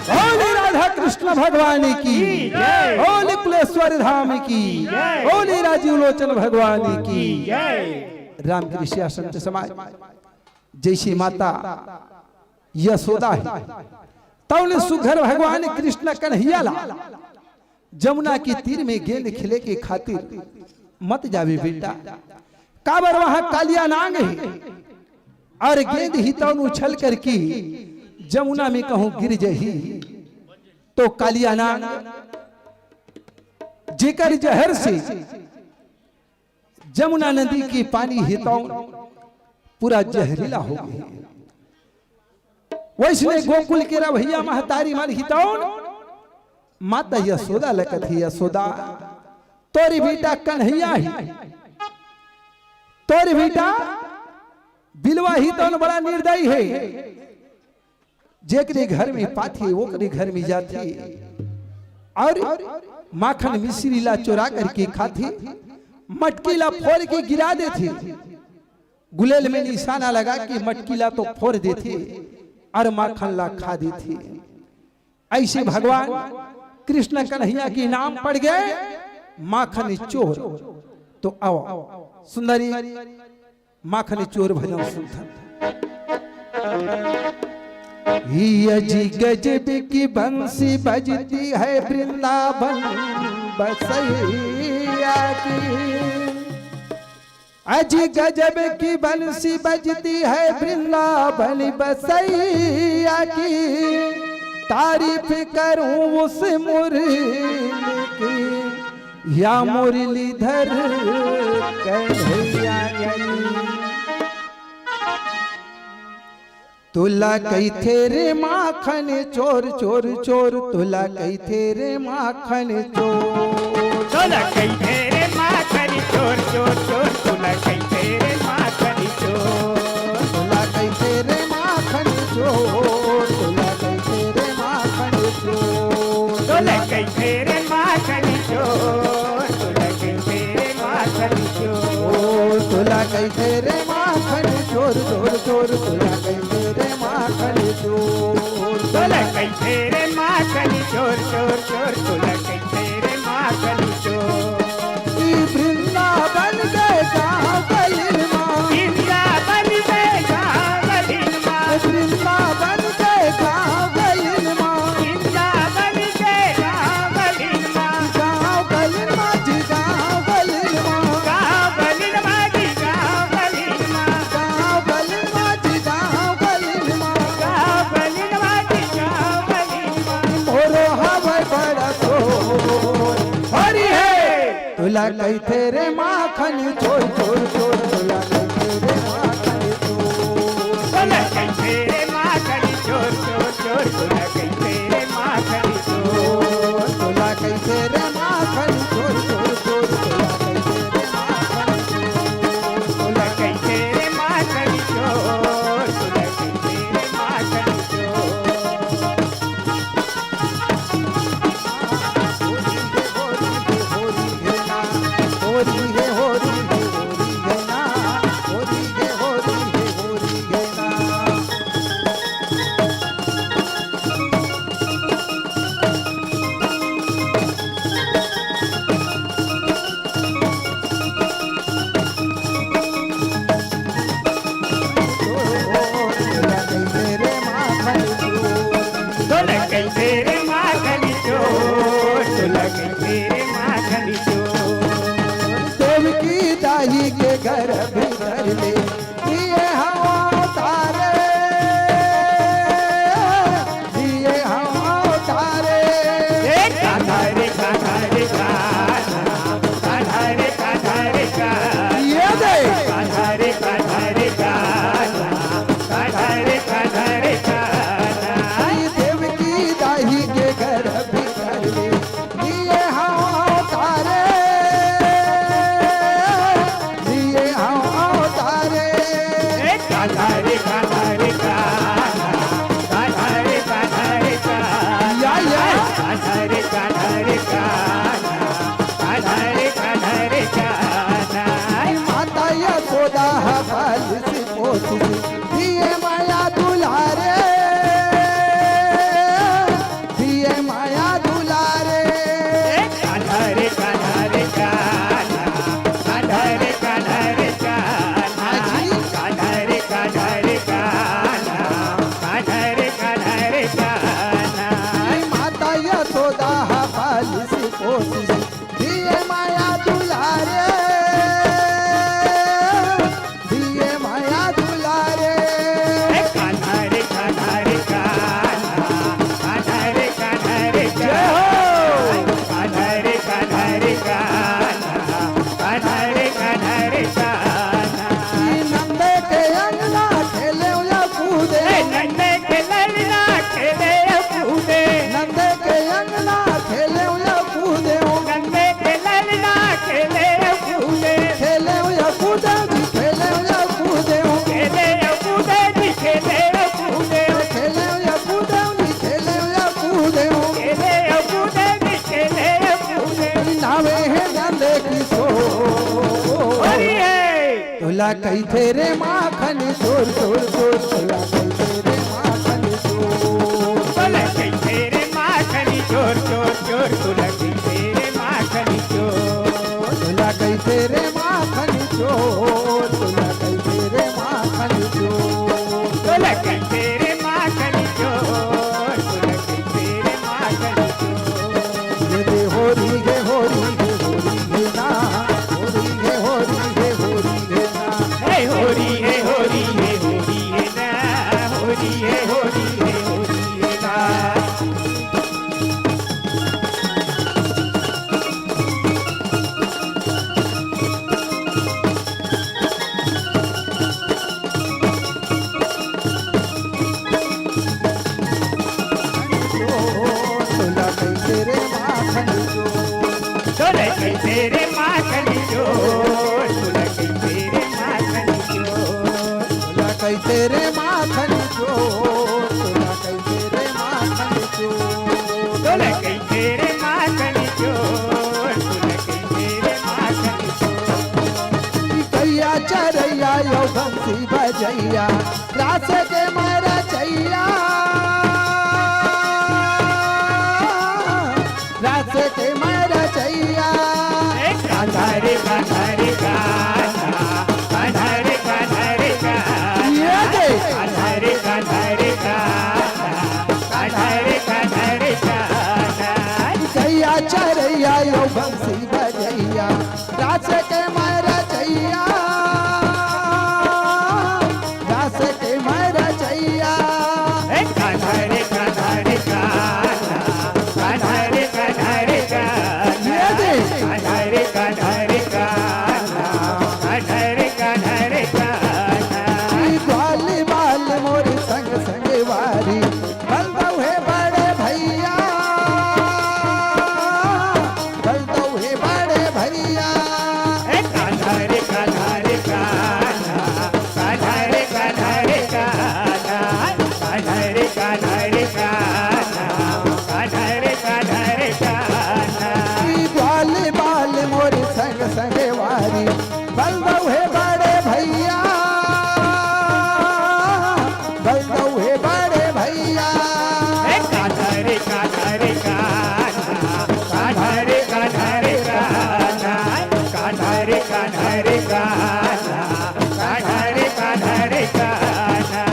होली राधा कृष्ण भगवान की जय। होली कुलेश्वर धाम की जय। होली राजीव लोचन भगवान की जय राम कृष्ण संत समाज जैसी माता यशोदा है तौने सुघर भगवान कृष्ण कन्हैया ला जमुना के तीर में गेंद खिले के खातिर मत जावे बेटा काबर वहां कालिया नांग है और गेंद ही तौन उछल कर की जमुना में कहूं गिर जही तो कालिया नांग जेकर जहर से जमुना नदी की पानी हितौन पूरा जहरीला हो गया वैसने गोकुल के रवैया महतारी मन हितौन माता यशोदा लकत ही यशोदा तोरी बेटा कन्हैया ही तोरी बेटा बिलवा ही तौन बड़ा निर्दयी है जेकरे घर में पाथी ओकरे घर में जाती और माखन मिश्री ला चोरा करके खाती मटकी ला फोड़ के गिरा देती गुलेल में निशाना लगा के मटकी ला तो फोड़ देती और माखन ला खा देती ऐसे भगवान कृष्ण कन्हैया के नाम पड़ गए माखन चोर तो आओ सुंदरी माखन चोर भजन सुनता अजी गजब की बंसी बजती है वृंदावन बसैया की अजी गजब की बंसी बजती है वृंदावन बसैया की तारीफ करूं उस मुरली की या मुरलीधर कन्हैया की तुला कई थे माखन चोर चोर चोर तुला कई थे माखन चोर तुला कई तेरे माखन चोर चोर चोर तुला कई तेरे माखन चोर तुला कई थे माखन चोर तुला कई थे माखन चोर तोला कैसे रे माखन चोर तोला कैसे रे माखन चोर तोला कैसे रे माखन चोर चोर चोर तोला कैसे रे माखन चोर तोला कैसे रे माखन चोर चोर चोर तोला कैसे रे माखन चोर ई वृंदावन के गाँव गलिन माँ वृंदावन में गाँव गलिन माँ वृंदावन के गाँव गलिन माँ वृंदावन के गाँव गलिन माँ गाँव गलिन माँ जी गाँव गलिन माँ गाँव गलिन माँ जी गाँव गलिन माँ गाँव गलिन माँ जी गाँव गलिन माँ गाँव गलिन माँ जी गाँव गलिन माँ मोरो हवे बड़ा चोर हरि है तोला कैसे रे माखन चोर चोर चोर तोला कैसे रे माखन चोर तोला कैसे रे माखन चोर चोर चोर तोला कैसे रे माखन चोर तोला कैसे रे माखन चोर चोर चोर तोला कैसे रे माखन चोर तोला कैसे रे माखन चोर तोला कैसे रे माखन चोर होरी है होरी है ना होरी है होरी है ना तोला कैसे रे माखन चोर तोला कैसे रे माखन चोर तोला कैसे रे माखन चोर देवकी दाही के घर भीतर ले दिए हवा तारे दिए हवा तारे कान्हा रे कान्हा रे कान्हा कान्हा रे कान्हा रे कान्हा ये दे कान्हा रे कान्हा रे कान्हा कान्हा रे कान्हा रे कान्हा देवकी दाही के घर भीतर ले दिए हवा तारे दिए हवा तारे कान्हा रे कान्हा रे कान्हा कान्हा रे कान्हा रे कान्हा या कान्हा रे कान्हा रे कान्हा कान्हा रे कान्हा रे कान्हा माता यशोदा बाल से पोती दिए माया दुलारे दिए माया दुलारे कान्हा रे कान्हा रे कान्हा कान्हा रे कान्हा रे कान्हा कान्हा रे कान्हा रे कान्हा कान्हा रे कान्हा रे कान्हा माता यशोदा बाल से पोती दिए माया दुलारे दिए माया दुलारे कान्हा रे कान्हा रे कान्हा कान्हा रे कान्हा रे कान्हा रे कान्हा रे कान्हा कान्हा रे कान्हा रे कान्हा नंदे के अंगना खेले या कूदे नन्हे के ललना खेले कूदे नंदे के अंगना खेले या कूदे नन्हे के ललना खेले कूदे खेले या कूदे जी खेले या कूदे खेले कूदे जी खेले कूदे खेले या कूदे जी खेले या कूदे खेले कूदे जी खेले कूदे नावे है नंदे की सो हरि है तोला कैसे रे माखन चोर चोर चोर तोला कैसे रे माखन चोर तोला कैसे रे माखन चोर चोर चोर तोला कैसे रे माखन चोर तोला कैसे रे माखन चोर तोला कैसे रे माखन चोर तोला कैसे रे माखन चोर तोला कैसे रे माखन चोर ये दे होरी गे ना होरी गे ना हे होरी हे होरी हे होरी हे ना होरी हे होरी हे होरी हे ना तोला कैसे रे माखन चोर तोला कैसे रे माखन चोर तोला कैसे रे माखन चोर तोला कैसे रे माखन चोर तोला कैसे रे माखन चोर तोला कैसे बजैया रास के मारा चैया रास के मारा चैया कान्हारे कान्हारे कान्हा कान्हारे कान्हारे ये दे कान्हारे कान्हारे कान्हा कान्हारे कान्हारे कान्हा चैया चरैया यो बंसी बजैया रास के मारा चैया रास के मारा चैया कान्हारे कान्हारे कान्हा कान्हारे कान्हारे कान्हा ये दे कान्हारे कान्हारे कान्हा कान्हारे कान्हारे कान्हा ग्वाली बाल मोर संग संग वारी बलदौ है बड़े भैया बलदौ है बड़े भैया कान्हारे कान्हारे कान्हा कान्हारे कान्हारे कान्हा कान्हारे कान्हारे कान्हा कान्हारे कान्हारे कान्हा ग्वाली बाल मोर संग संग वारी बलदौ है बड़े भैया बलदौ है बड़े भैया कान्हारे कान्हारे कान्हा कान्हारे कान्हारे कान्हा कान्हारे कान्हारे कान्हा कान्हारे कान्हारे कान्हा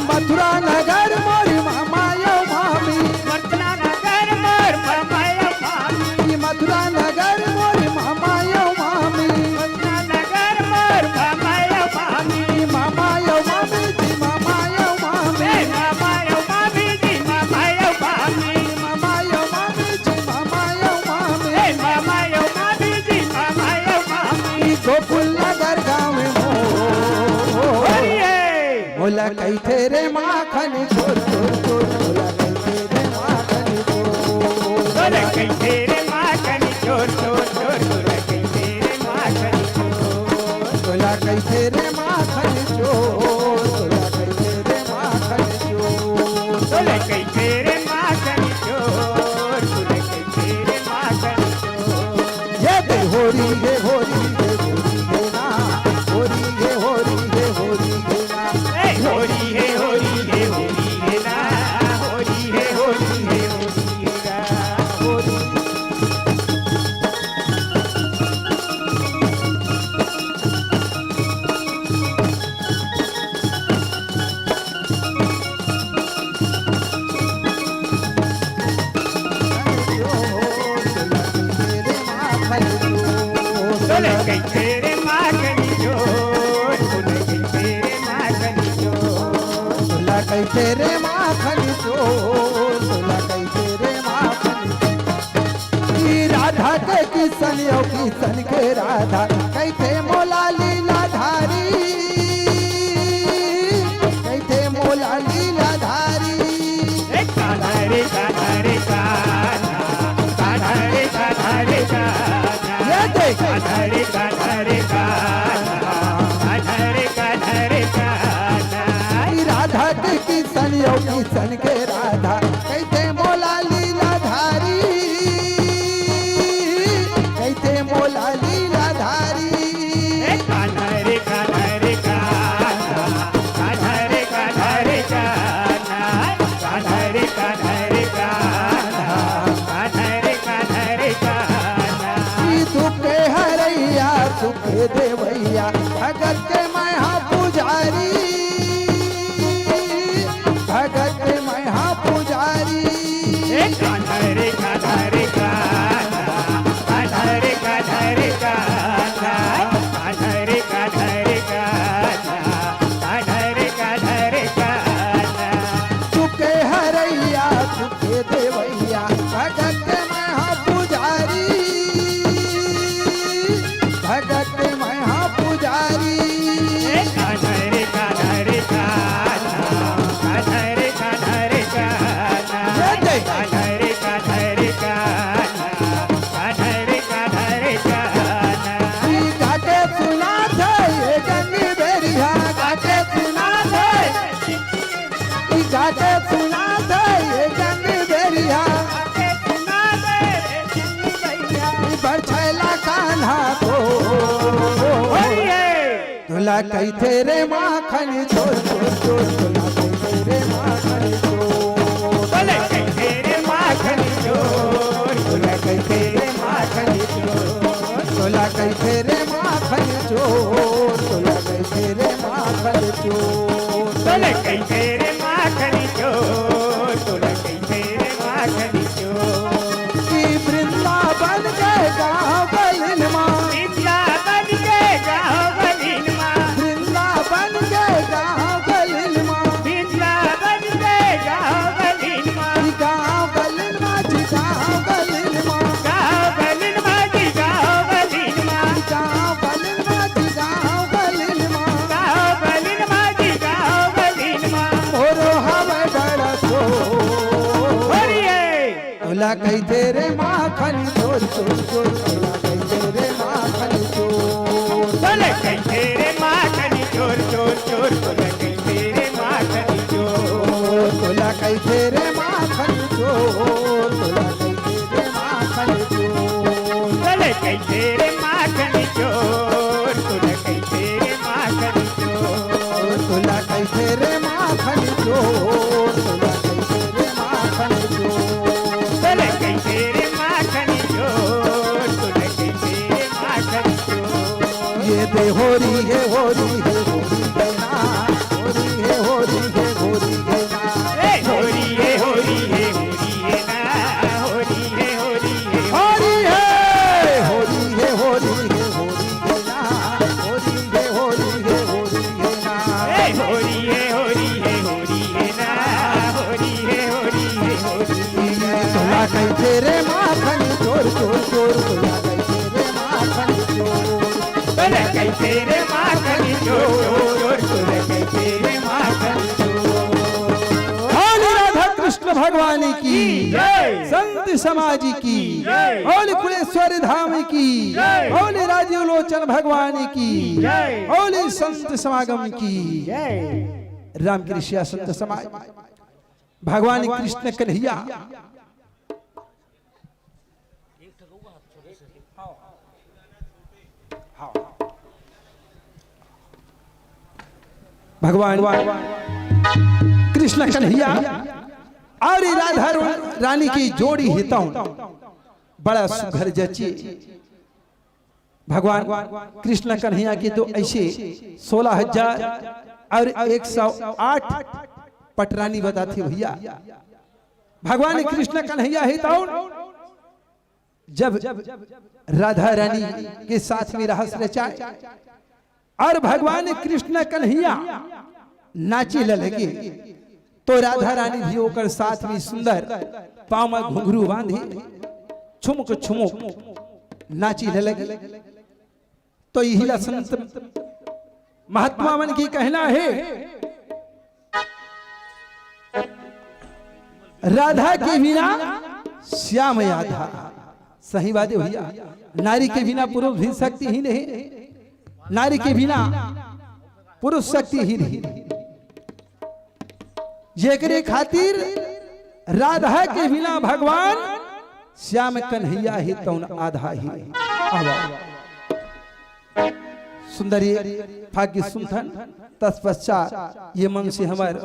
मथुरा नगर मोर मामा यो मामी मथुरा नगर मोर मामाया मामी मथुरा नगर मोर मामा यो मामी मथुरा नगर मोर मामाया मामी मामा यो मामी जी मामा यो मामी मामाया मामी जी मामाया मामी मामा यो मामी जी मामा यो मामी मामाया मामी जी मामाया मामी गोकुल नगर गाँव में मोला कई तेरे माखन छोर छोर छोर मोला कई तेरे माखन छोर तोरे कई तेरे माखन चोर चोर चोर तोरे कई तेरे माखन चोर मोला कई तेरे माखन छोर मोला कई तेरे माखन छोर तोरे कई तेरे माखन चोर तोरे कई तेरे माखन चोर ये दे होरी गे होरी गे होरी गे ना होरी गे होरी गे होरी गे ना होरी है होरी है होरी है ना होरी है होरी है होरी है ना होरी तोरे कई तेरे माखन चोर तोरे कई तेरे माखन चोर तुला कई तेरे माखन चोर तुला कई तेरे माखन की राधा के किसन यो किसन के राधा कई थे मोला लीला धारी कई थे मोला लीला धारी कान्हारे कान्हारे कान्हा कान्हारे कान्हारे कान्हा ये देख कान्हारे कान्हारे कान्हा कान्हारे कान्हारे कान्हा की राधा के किसन यो किसन के राधा कई थे मोला लीला धारी कई थे मोला लीला धारी कान्हारे कान्हारे कान्हा कान्हारे कान्हारे कान्हा कान्हारे कान्हारे कान्हा कान्हारे कान्हारे कान्हा दुखे हरैया सुखे देवैया भगत के महा पुजारी भगत के महा पुजारी कान्हारे कान्हारे कान्हा कान्हारे कान्हारे कान्हा कान्हारे कान्हारे कान्हा कान्हारे कान्हारे कान्हा सुखे हरैया सुखे देवैया भगत के महा पुजारी भगत के महा पुजारी तोला कई तेरे माखन चोर चोर चोर तोला कई तेरे माखन चोर तोला कई तेरे माखन चोर तोला कई तेरे माखन चोर तोला कई तेरे माखन चोर तोला कई तेरे माखन चोर तोला कई तेरे माखन चोर तोला कई तेरे माखन चोर की वृंदावन के गाँव बलिन माँ वृंदावन के गाँव बलिन माँ वृंदावन के गाँव बलिन माँ वृंदावन के गाँव बलिन माँ गाँव बलिन माँ जी गाँव बलिन माँ गाँव बलिन माँ जी गाँव बलिन माँ गाँव बलिन माँ जी गाँव बलिन माँ गाँव बलिन माँ जी गाँव बलिन माँ मोरो हमें बड़ा सो होरिए तोला कई तेरे माखन चोर चोर चोर तोला कई तेरे माखन चोर तोला कई तेरे माखन चोर चोर चोर तोला कई तेरे माखन चोर तोला कई तेरे माखन चोर तोला कई तेरे माखन चोर तोला कई तेरे माखन चोर तोला कई तेरे माखन चोर तोला कई तेरे माखन चोर तोला कई तेरे माखन चोर तोला कई तेरे माखन चोर तोला कई तेरे माखन चोर ये दे होरी है होरी है होरी है ना होरी है होरी है होरी है ना ए होरी है होरी है होरी है ना होरी है होरी है होरी है होरी है होरी है होरी है ना होरी है होरी है होरी है ना ए होरी है होरी है होरी है ना होरी है होरी है होरी है तोला कई तेरे माखन चोर चोर चोर तोला कई तेरे माखन चोर तोला कई तेरे माखन चोर तोला कई तेरे माखन चोर होली राधा कृष्ण भगवान की जय। संत समाज की जय। होली कुलेश्वर धाम की जय। होली राजीव लोचन भगवान की जय। होली संत समागम की जय राम कृष्ण संत समाज भगवान कृष्ण कन्हैया भगवान कृष्ण कन्हैया और राधा रानी की जोड़ी हिताऊं बड़ा सुघर जची भगवान कृष्ण कन्हैया की तो ऐसे 16,000 और 108 पटरानी बताती भैया भगवान कृष्ण कन्हैया हिताऊं जब राधा रानी के साथ में रहस रचाए और भगवान कृष्ण कन्हैया नाचे लगे तो राधा रानी भी होकर साथ में सुंदर पाँव में घुंघरू बांधे छुमुक छुमुक नाची लगे तो यही संत महात्मा मन की कहना है राधा के बिना श्याम आधा सही बात है भैया नारी के बिना पुरुष भी शक्ति ही नहीं नारी के बिना पुरुष शक्ति ही नहीं जेकरे खातिर राधा के बिना भगवान श्याम कन्हैया ही तौन आधा ही सुंदरी भाग्य सुंथन तत्पश्चात ये मन से हमार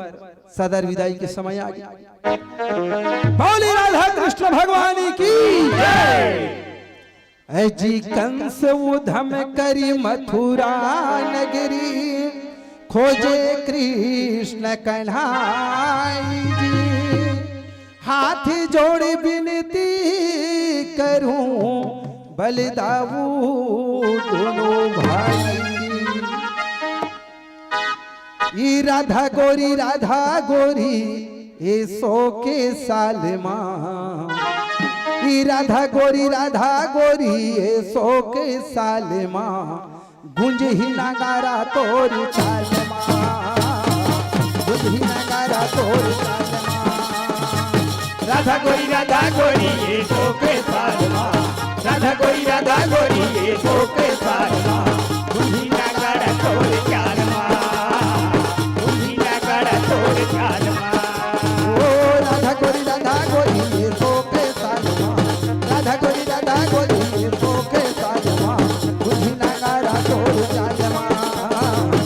सदर विदाई के समय आ गया बोली राधा कृष्ण भगवान की जय जी कंस उधम करी मथुरा नगरी खोजे कृष्ण कन्हाई जी हाथ जोड़ विनती करूं बलिदाऊ दोनों भाई ई राधा गोरी ए सो के साल माँ ई राधा गोरी ए सो के साल माँ गुंज ही नगारा तोरी चाल माँ गुंज ही नगारा तोरी चाल माँ राधा गोरी ये शोके सारमा राधा गोरी ये शोके सारमा बुद्धि नगर तोड़ चारमा बुद्धि नगर तोड़ चारमा ओ राधा गोरी ये सो के साल माँ राधा गोरी ये सो के साल माँ गुंज ही नगारा तोरी चाल माँ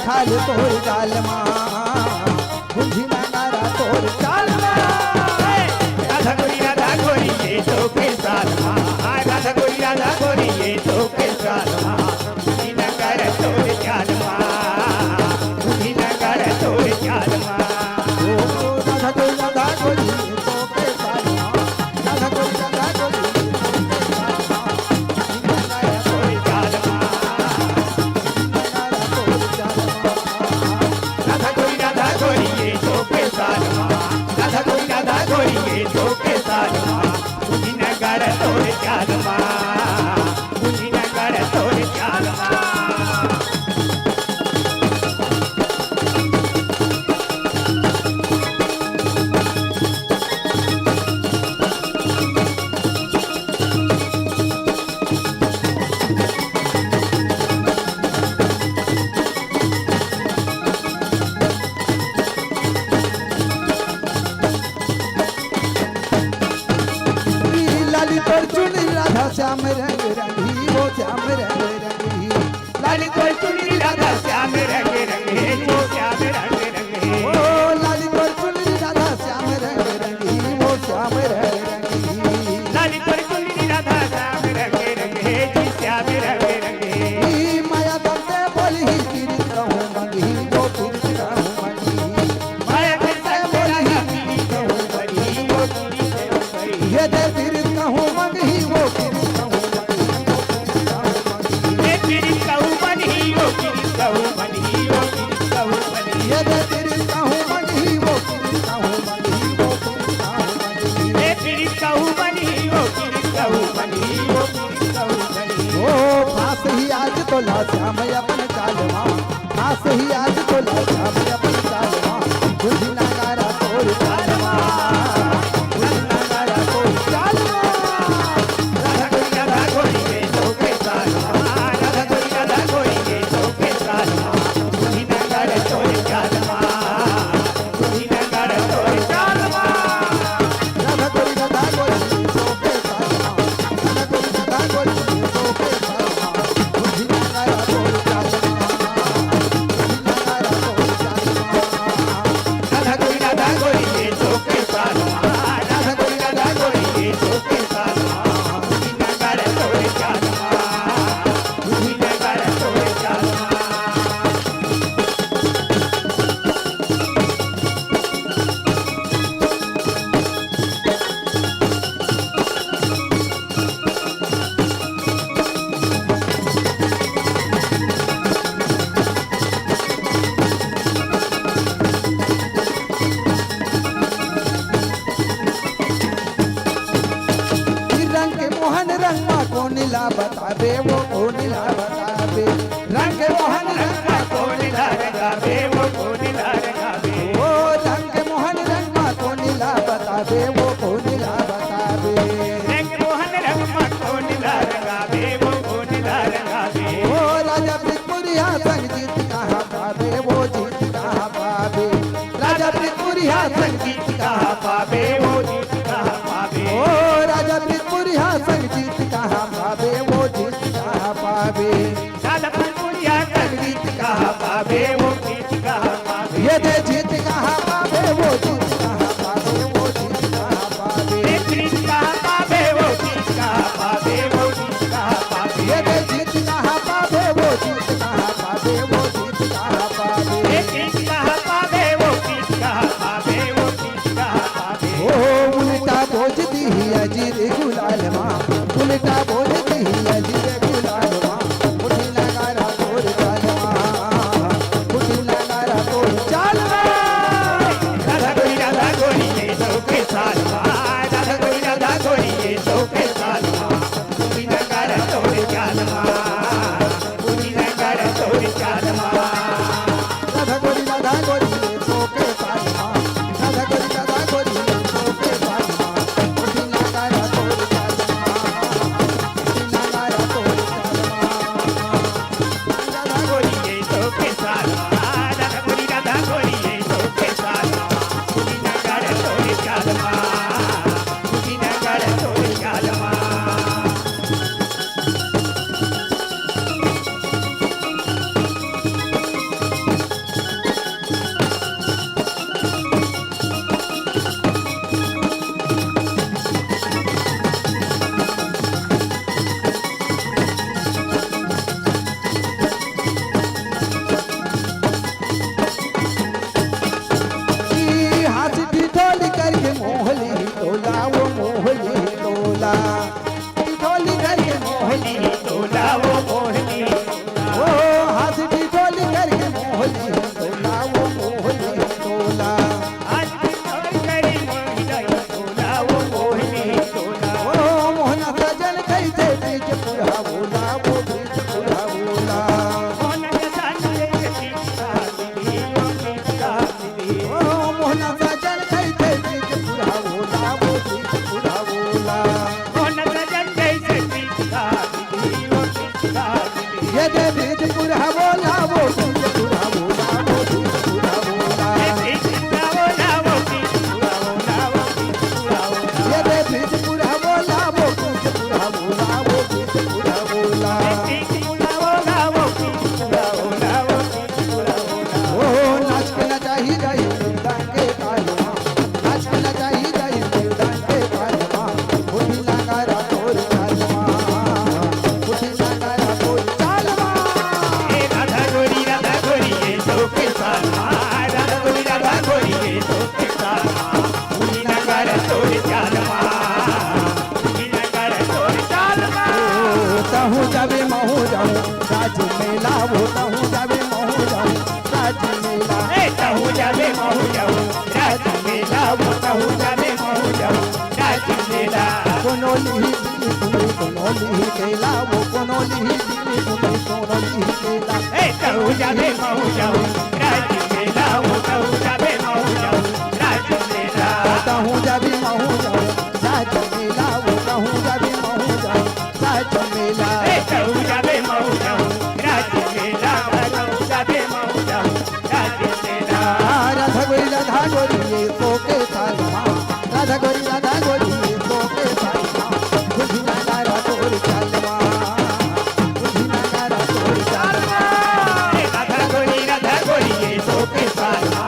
खाल तोर गाल माँ बुझी नारा तोर चाल माँ राधा गोरी ये तो के साथ माँ राधा गोरी ये तो के साथ माँ बुद्धि न कर तोर चाल माँ बुद्धि न कर तोर चाल माँ राधा गोरी तो के साल माँ राधा गोरी तोर चाल माँ राधा गोरी ये तो के साथ माँ राधा गोरी ये तो के साथ माँ बुद्धि न कर तोर चाल माँ बुद्धि न कर तोर चाल माँ लाली पर चुनी राधा श्याम रंग रंगी वो श्याम रंग रंगी लाली कोई चुनी राधा श्याम रंग रंगे वो श्याम रंग रंगे ओ लाली पर चुनी राधा श्याम रंग रंगी वो श्याम रंग रंगी लाली कोई चुनी राधा श्याम रंग रंगे जी श्याम रंग रंगे माया दर्दे बोली ही तेरी कहूँ मंगी वो तेरी कहूँ मंगी माया के संग बोला ही तेरी कहूँ बड़ी वो तेरी कहूँ बड़ी ये दे तेरी कहूँ मंगी वो तेरी कहूँ ये तेरी कहूँ बनी वो तेरी कहूँ बनी वो तेरी कहूँ बनी ये दे तेरी कहूँ मंगी वो तेरी कहूँ मंगी वो तेरी कहूँ मंगी ये तेरी कहूँ बनी वो तेरी कहूँ बनी वो तेरी कहूँ बनी ओ फांस ही आज तो ला श्याम अपन चालवा फांस ही आज तो ला श्याम अपन चालवा बुद्धि नागारा तोर चालवा बुद्धि नागारा तोर चालवा राधा गोरी ये तो के साथ माँ राधा गोरी ये तो के साथ माँ बुद्धि न कर तोर चाल माँ बुद्धि न कर तोर चाल माँ राधा गोरी तो के चालवा राधा गोरी तो के चालवा बुद्धि नागारा तोर चालवा बुद्धि नागारा तोर चालवा राधा गोरी ये तो के साथ माँ राधा गोरी ये तो के साथ माँ बुद्धि न कर तोर चाल माँ बुद्धि न कर तोर चाल माँ रंग के मोहन रंगमा को नीला बताबे वो को नीला बताबे रंग के मोहन रंगमा को नीला लगावे वो कोनिला लगावे ओ रंग के मोहन रंगमा को नीला बताबे वो को नीला बताबे रंग मोहन रंग कोनिला लगावे वो कोनिला लगावे ओ राजा प्रितपुरिया संग जीत कहाँ पावे वो जीत कहाँ पावे राजा प्रितपुरिया संग जीत कहाँ पावे वो जीत कहाँ पावे ओ राजा प्रितपुरिया संग जीत कहाँ पावे वो जीत कहाँ पावे राधा पुरिया जीत कहाँ पावे वो जीत कहाँ पावे ये दे जीत कहाँ पावे वो जीत कहाँ पावे वो जीत कहाँ पावे ये जीत कहाँ पावे वो जीत कहाँ पावे वो जीत कहाँ पावे ये दे जीत कहाँ पावे वो जीत कहाँ पावे वो जीत कहाँ पावे ये जीत कहाँ पावे वो जीत कहाँ पावे वो जीत कहाँ पावे ओ उल्टा बोझ दी अजीर गुलाल माँ उल्टा बोझ दी अजीर गुलाल माँ उठी हूँ जावे महू जाऊँ राज मेला होता हूँ जावे महू जाऊँ राज मेला कहूँ जावे महू जाऊँ राज मेला वो कहूँ जावे महू जाऊँ राज मेला कोनो लिही तुम्हें कोनो लिही केला वो कोनो लिही तुम्हें कोनो लिही केला कहूँ जावे महू जाऊँ राज मेला वो कहूँ जावे महू जाऊँ राज मेला कहूँ जावे महू जाऊँ राज मेला वो कहूँ जावे महू जाऊँ राज मेला कहूँ जावे महू जाऊँ राज मेला कहूँ जावे महू जाऊँ राज मेला राधा गोरी ये सो के थालमा राधा गोरी ये सो के थालमा बुझना नारा तोर चालवा बुझना नारा तोर चालवा राधा गोरी ये सो के सालमा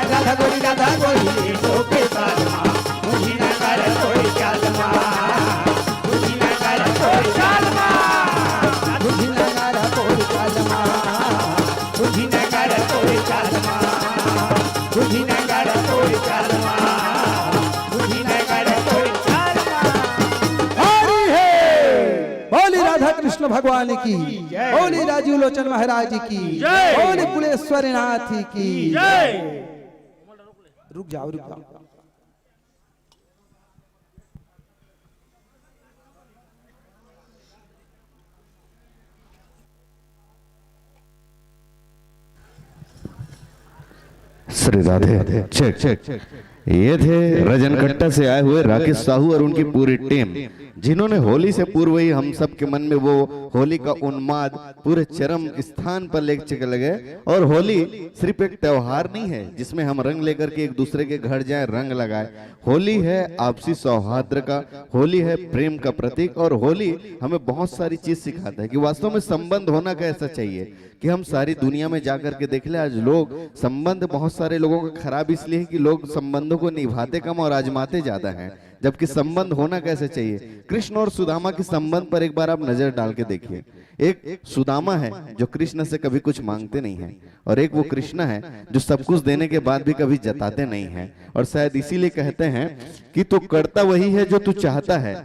राधा गोरी ये सो के सालमा मुझी न कर कोई चालमा मुझी न कर कोई चालमा बुझना नारा तोर चालवा मुझी न कर कोई चालमा मुझी न कर कोई चालमा मुझी न कर कोई चालमा हरि है बोली राधा कृष्ण भगवान की बोली राजीव लोचन महाराज की बोली कुलेश्वर नाथ की रुक जाओ श्री राधे चेक ये थे रजनकट्टा से आए हुए राकेश साहू और उनकी पूरी टीम, जिन्होंने होली से पूर्व ही हम सब के मन में वो होली का उन्माद पूरे चरम स्थान पर ले चले गए। और होली सिर्फ एक त्योहार नहीं है जिसमें हम रंग लेकर के एक दूसरे के घर जाए रंग लगाए। होली है आपसी सौहार्द का, होली है प्रेम का प्रतीक, और होली हमें बहुत सारी चीज सिखाता है कि वास्तव में संबंध होना कैसा चाहिए। कि हम सारी दुनिया में जाकर के देख ले, आज लोग संबंध बहुत सारे लोगों का खराब इसलिए है कि लोग संबंधों को निभाते कम और आजमाते ज्यादा हैं, जबकि संबंध होना कैसे चाहिए। कृष्ण और सुदामा के संबंध पर एक बार आप नजर डाल के देखिए। एक सुदामा है जो कृष्ण से कभी कुछ मांगते नहीं है, और एक वो कृष्ण है जो सब कुछ देने के बाद भी कभी जताते नहीं है। और शायद इसीलिए कहते हैं कि तू करता वही है जो तू चाहता है,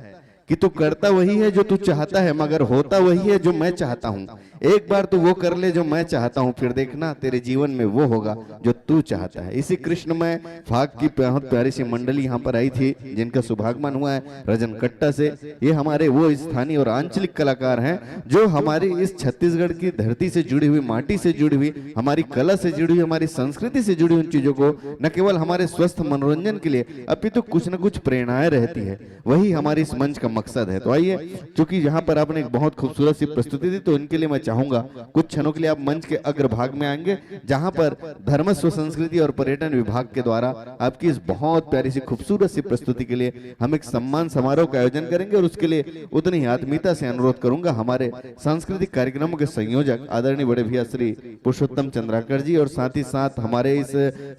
कि तू करता वही है जो तू चाहता है, मगर होता वही है जो मैं चाहता हूँ। एक बार तू वो कर ले जो मैं चाहता हूँ, फिर देखना तेरे जीवन में वो होगा जो तू चाहता है। इसी कृष्णमय फाग की बहुत प्यारी सी मंडली यहाँ पर आई थी, जिनका शुभागमन हुआ है रजनकट्टा से। ये हमारे वो स्थानीय और आंचलिक कलाकार हैं जो हमारी इस छत्तीसगढ़ की धरती से जुड़ी हुई, माटी से जुड़ी हुई, हमारी कला से जुड़ी हुई, हमारी संस्कृति से जुड़ी हुई चीजों को न केवल हमारे स्वस्थ मनोरंजन के लिए अपितु कुछ न कुछ प्रेरणाएं रहती है, वही हमारी इस मंच का मकसद है। तो आइए, क्योंकि यहाँ पर आपने एक बहुत खूबसूरत सी प्रस्तुति दी, तो इनके लिए मैं चाहूंगा कुछ क्षणों के लिए आप मंच के अग्रभाग में आएंगे, जहां पर धर्मस्व संस्कृति और पर्यटन विभाग के द्वारा आपकी इस बहुत प्यारी सी खूबसूरत सी प्रस्तुति के लिए हम एक सम्मान समारोह का आयोजन करेंगे। और उसके लिए उतनी ही आत्मीयता से अनुरोध करूंगा हमारे सांस्कृतिक कार्यक्रमों के संयोजक आदरणीय बड़े भैया श्री पुरुषोत्तम चंद्राकर जी, और साथ ही साथ हमारे इस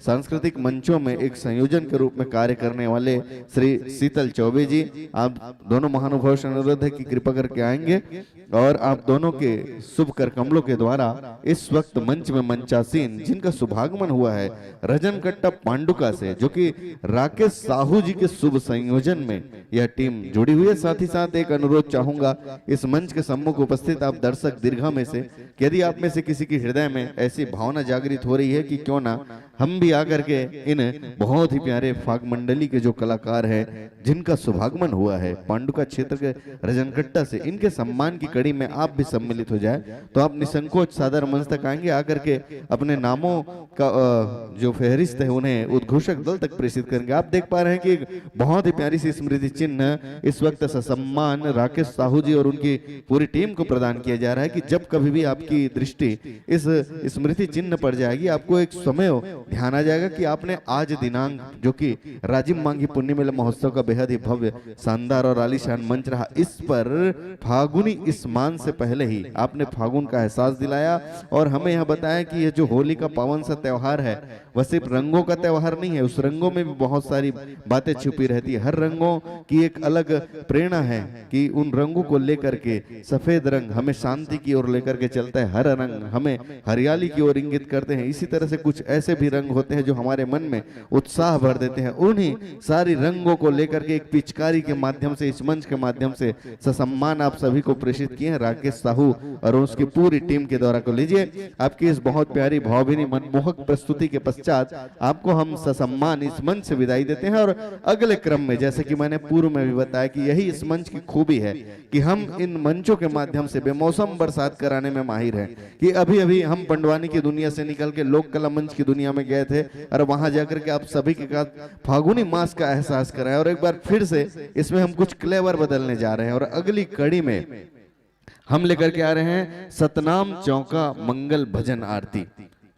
सांस्कृतिक मंचों में एक संयोजन के रूप में कार्य करने वाले श्री शीतल चौबे जी। आप दोनों महानुभाव से अनुरोध है कि कृपा करके आएंगे और आप दोनों के शुभ कर कमलों के द्वारा इस वक्त मंच में मंचासीन, जिनका शुभागमन हुआ है रजनकट्टा पांडुका से, जो कि राकेश साहू जी के शुभ संयोजन में यह टीम जुड़ी हुई है। साथ ही साथ एक अनुरोध चाहूंगा इस मंच के सम्मुख उपस्थित आप दर्शक दीर्घा में से, यदि आप में से किसी के हृदय में ऐसी भावना जागृत हो रही है कि क्यों ना हम भी आकर के इन बहुत ही प्यारे फाग मंडली के जो कलाकार हैं, जिनका शुभागमन हुआ है पांडुका क्षेत्र के रजनकट्टा से, इनके सम्मान की कड़ी में आप भी सम्मिलित हो जाए, तो आप निसंकोच सादर मंच तक आएंगे, आकर के अपने नामों का जो फहरिस्त है उन्हें उद्घोषक दल तक प्रेषित करेंगे। आप देख पा रहे हैं कि एक बहुत ही प्यारी सी स्मृति चिन्ह इस वक्त सम्मान राकेश साहू जी और उनकी पूरी टीम को प्रदान किया जा रहा है कि जब कभी भी आपकी दृष्टि इस स्मृति चिन्ह पर जाएगी, आपको एक समय ध्यान आ जाएगा कि आपने आज दिनांक, जो कि राजीव मांगी पुण्य मेला महोत्सव का बेहद ही भव्य, शानदार और आलीशान मंच रहा, इस पर फागुनी स्नान से पहले ही आपने फागुन का एहसास दिलाया और हमें यह बताया कि यह जो होली का पावन सा त्योहार है वह सिर्फ रंगों का त्योहार नहीं है, उस रंगों में भी बहुत सारी बातें छुपी रहती है। हर रंगों की एक अलग प्रेरणा है कि उन रंगों को लेकर के, सफेद रंग हमें शांति की ओर लेकर के चलता है, हर रंग हमें हरियाली की ओर इंगित करते हैं। इसी तरह से कुछ ऐसे भी रंग होते हैं जो हमारे मन में उत्साह भर देते हैं, उन्हीं सारी रंगों को लेकर के एक पिचकारी के माध्यम से, इस मंच के माध्यम से ससम्मान आप सभी को प्रेषित किए हैं राकेश साहू और उसकी पूरी टीम के द्वारा। को लीजिए, आपकी इस बहुत प्यारी भावभीनी मनमोहक प्रस्तुति के पश्चात आपको हम ससम्मान इस मंच से विदाई देते हैं। और अगले क्रम में, जैसे कि मैंने पूर्व में भी बताया कि यही इस मंच की खूबी है कि हम इन मंचों के माध्यम से बेमौसम बरसात कराने में माहिर हैं। कि अभी अभी हम पंडवानी की दुनिया से निकल के लोक कला मंच की दुनिया में गए थे और वहां जाकर के आप सभी के साथ फागुनी मास का एहसास कराया, और एक बार फिर से इसमें हम कुछ क्लेवर बदलने जा रहे हैं। और अगली कड़ी में हम लेकर के आ रहे हैं सतनाम चौका मंगल भजन आरती,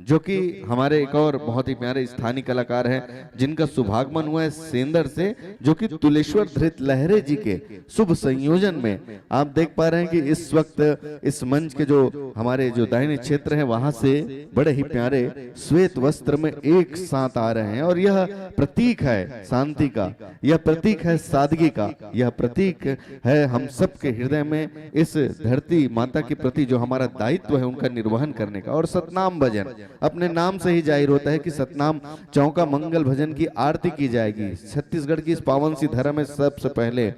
जो कि हमारे एक और बहुत ही प्यारे स्थानीय कलाकार हैं जिनका शुभागमन हुआ है सेंदर से, जो कि तुलेश्वर धृत लहरे जी के शुभ संयोजन में आप देख पा रहे हैं कि इस वक्त इस मंच के जो हमारे जो दाहिने क्षेत्र है वहां से बड़े ही प्यारे श्वेत वस्त्र में एक साथ आ रहे हैं। और यह प्रतीक है शांति का, यह प्रतीक है सादगी का, यह प्रतीक है हम सबके हृदय में इस धरती माता के प्रति जो हमारा दायित्व है उनका निर्वहन करने का। और सतनाम भजन अपने नाम से ही जाहिर होता है कि सतनाम चौका मंगल भजन की आरती की जाएगी। छत्तीसगढ़ की इस पावन सी धरा में सबसे पहले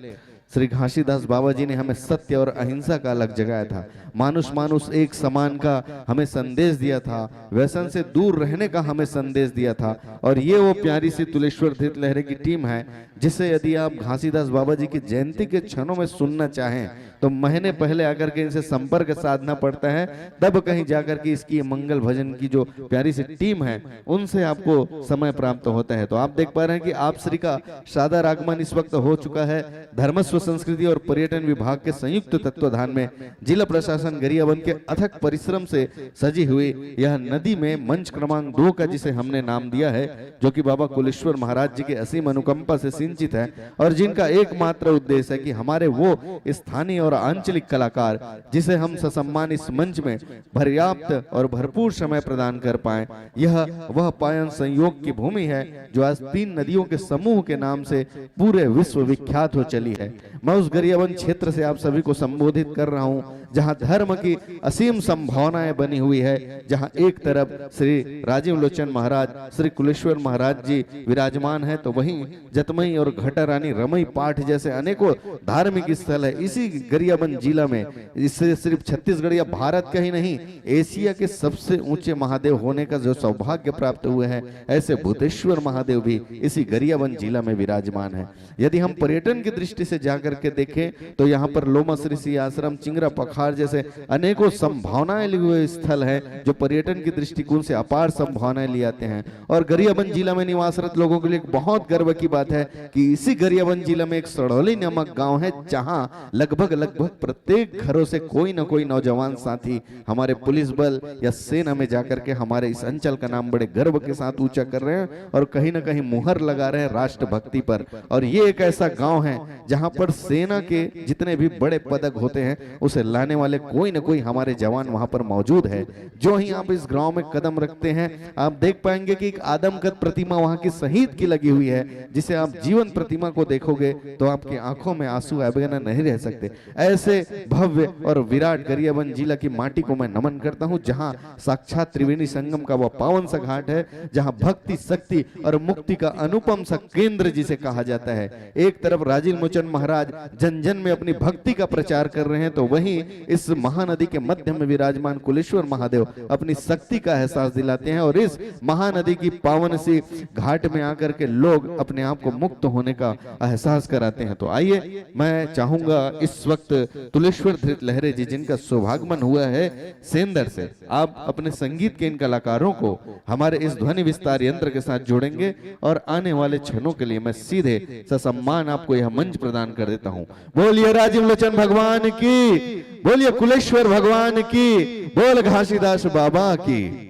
श्री घासीदास बाबा जी ने हमें सत्य और अहिंसा का अलग जगाया था, मानुष मानुष एक समान का हमें संदेश दिया था, व्यसन से दूर रहने का हमें संदेश दिया था। और ये वो प्यारी सी तुलेश्वर धृत लहरे की टीम है जिसे यदि आप घासीदास बाबा जी की जयंती के क्षणों में सुनना चाहें तो महीने पहले आकर के इनसे संपर्क साधना पड़ता है, तब कहीं जाकर के इसकी मंगल भजन की जो प्यारी सी टीम है उनसे आपको समय प्राप्त होता है। तो आप देख पा रहे हैं कि आप श्री का सादर आगमन इस वक्त हो चुका है। धर्मस्व संस्कृति और पर्यटन विभाग के संयुक्त तत्वाधान में जिला प्रशासन गरियाबंद के अथक परिश्रम से सजी हुई यह नदी में मंच क्रमांक 2 का जिसे हमने नाम दिया है, जो कि बाबा कुलेश्वर महाराज जी के असीम अनुकंपा से सिंचित है और जिनका एकमात्र उद्देश्य है कि हमारे वो स्थानीय और आंचलिक कलाकार जिसे हम ससम्मान इस मंच में पर्याप्त और भरपूर समय प्रदान कर पाए, यह वह पायन संयोग की भूमि है जो आज 3 नदियों के समूह के नाम से पूरे विश्व विख्यात हो चली है। मैं उस गरियाबंद क्षेत्र से आप सभी को संबोधित कर रहा हूं जहां धर्म की असीम संभावनाएं बनी हुई है, जहां एक तरफ श्री राजीव लोचन महाराज, श्री कुलेश्वर महाराज जी विराजमान है, तो वहीं जतमई और घटा रानी रमई पाठ जैसे अनेकों धार्मिक स्थल है। इसी गरियाबंद जिला में इससे सिर्फ छत्तीसगढ़ या भारत का ही नहीं, एशिया के सबसे ऊंचे महादेव होने का जो सौभाग्य प्राप्त हुए हैं, ऐसे भूतेश्वर महादेव भी इसी गरियाबंद जिला में विराजमान है। यदि हम पर्यटन की दृष्टि से जाकर के देखें तो यहाँ पर लोमस ऋषि आश्रम, चिंगरा पखार जैसे अनेकों संभावनाएं लिए हुए स्थल हैं जो पर्यटन की दृष्टिकोण से अपार संभावनाएं ले आते हैं। और गरियाबंद जिला में निवासरत लोगों के लिए एक बहुत गर्व की बात है कि इसी गरियाबंद जिला में एक सड़ौली नामक गांव है जहां लगभग प्रत्येक घरों से कोई ना कोई नौजवान साथी हमारे पुलिस बल या सेना में जाकर के हमारे इस अंचल का नाम बड़े गर्व के साथ ऊंचा कर रहे हैं और कहीं ना कहीं मुहर लगा रहे हैं राष्ट्रभक्ति पर। और ये एक ऐसा गांव है जहां पर सेना के जितने भी बड़े पदक होते हैं उसे लाने वाले कोई ना कोई हमारे जवान वहां पर मौजूद है। जो ही आप इस गांव में कदम रखते हैं आप देख पाएंगे कि एक आदमकद प्रतिमा वहां की शहीद की लगी हुई है, जिसे आप जीवन प्रतिमा को देखोगे तो आपकी आंखों में आंसू आए बिना नहीं रह सकते। ऐसे भव्य और विराट गरियाबंद जिला की माटी को मैं नमन करता हूं, जहां साक्षात त्रिवेणी संगम का वह पावन सा घाट है, जहां भक्ति, शक्ति और मुक्ति का अनुपम सा केंद्र जिसे कहा जाता है। एक तरफ राजीव लोचन महाराज जन जन में अपनी भक्ति का प्रचार कर रहे हैं, तो वहीं इस महानदी के मध्य में विराजमान कुलेश्वर महादेव अपनी शक्ति का एहसास दिलाते हैं और इस महानदी की पावन सी घाट में आकर के लोग अपने आप को मुक्त होने का एहसास कराते हैं। तो आइए, मैं चाहूंगा इस वक्त तुलेश्वर धृत लहरे जी जिनका सौभागमन हुआ है सेंदर से, आप अपने संगीत के इन कलाकारों को हमारे इस ध्वनि विस्तार यंत्र के साथ जोड़ेंगे और आने वाले क्षणों के लिए मैं सीधे ससम्मान आपको यह मंच प्रदान कर देता हूं। बोलिए राजीव लोचन भगवान की, बोलिए कुलेश्वर भगवान की, बोल घासीदास बाबा की।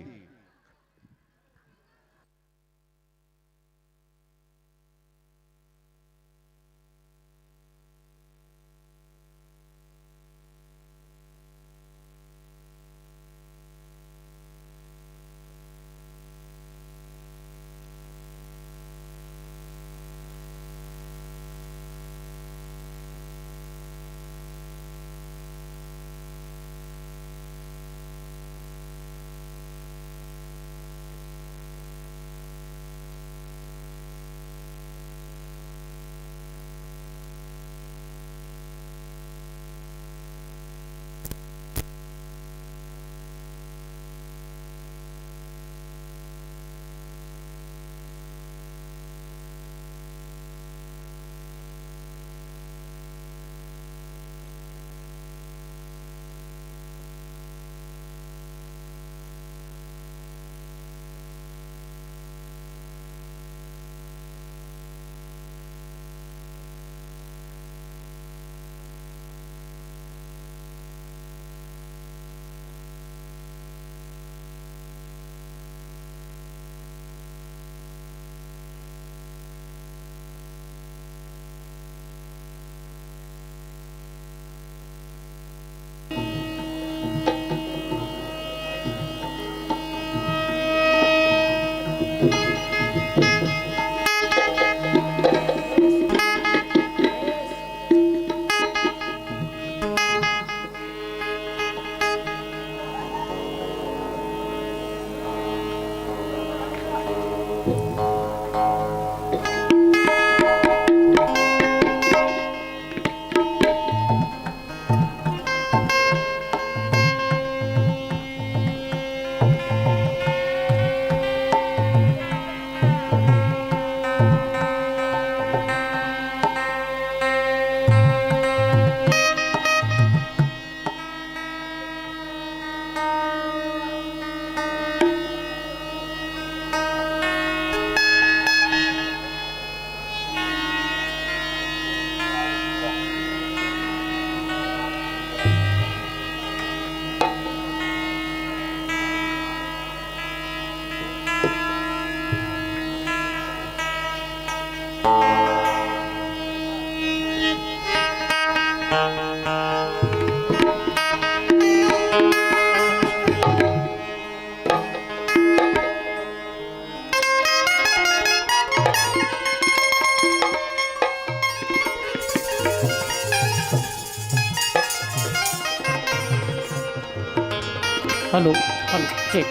Hello hello check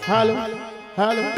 hello hello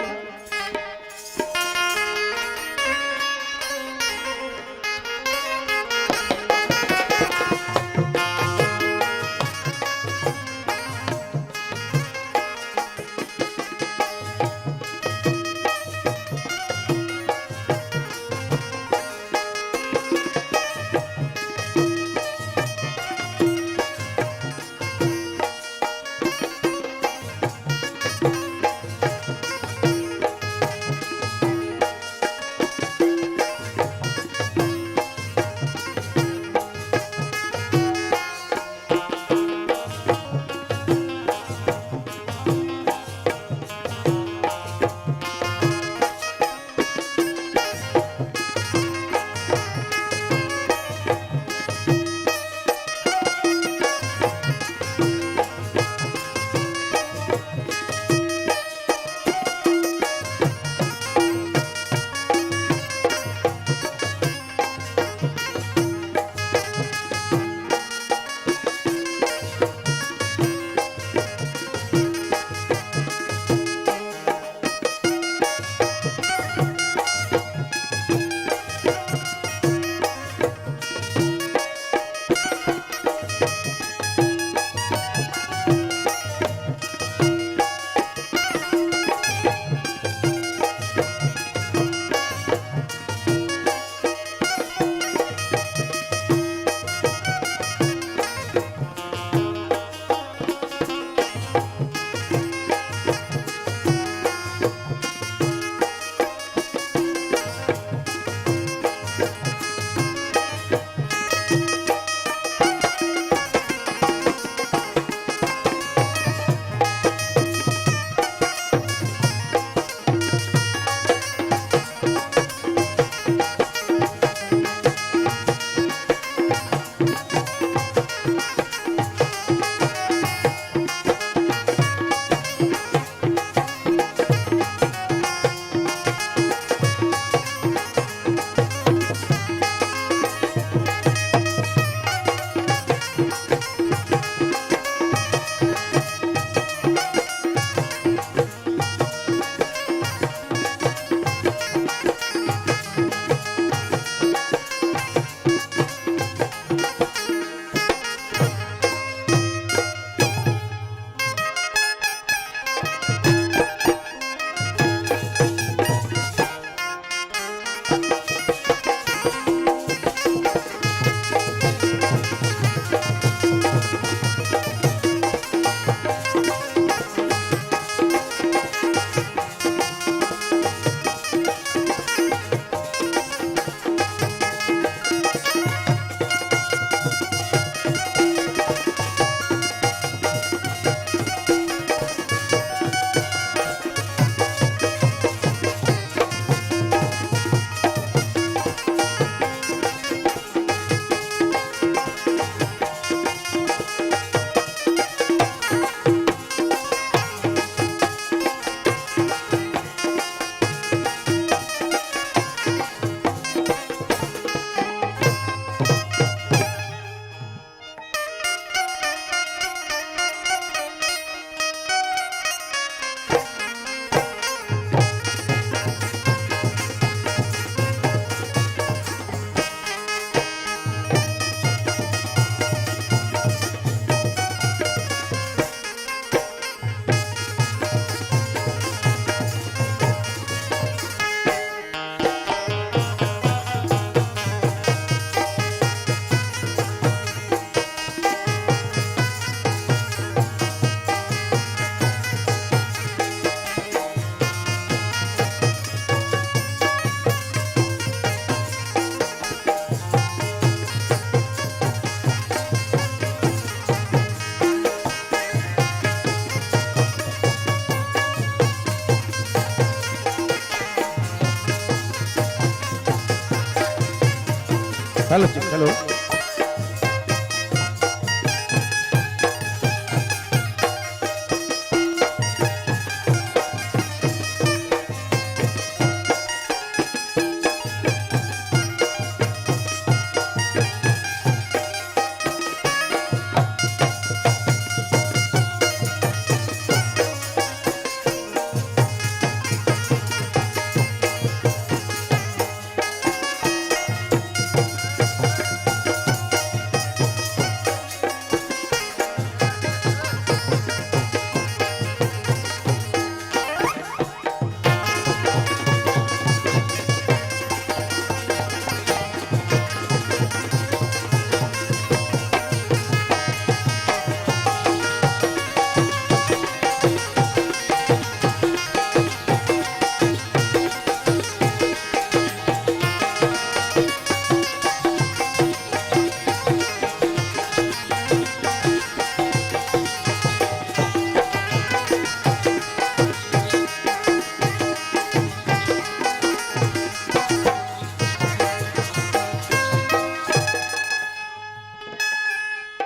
hello hello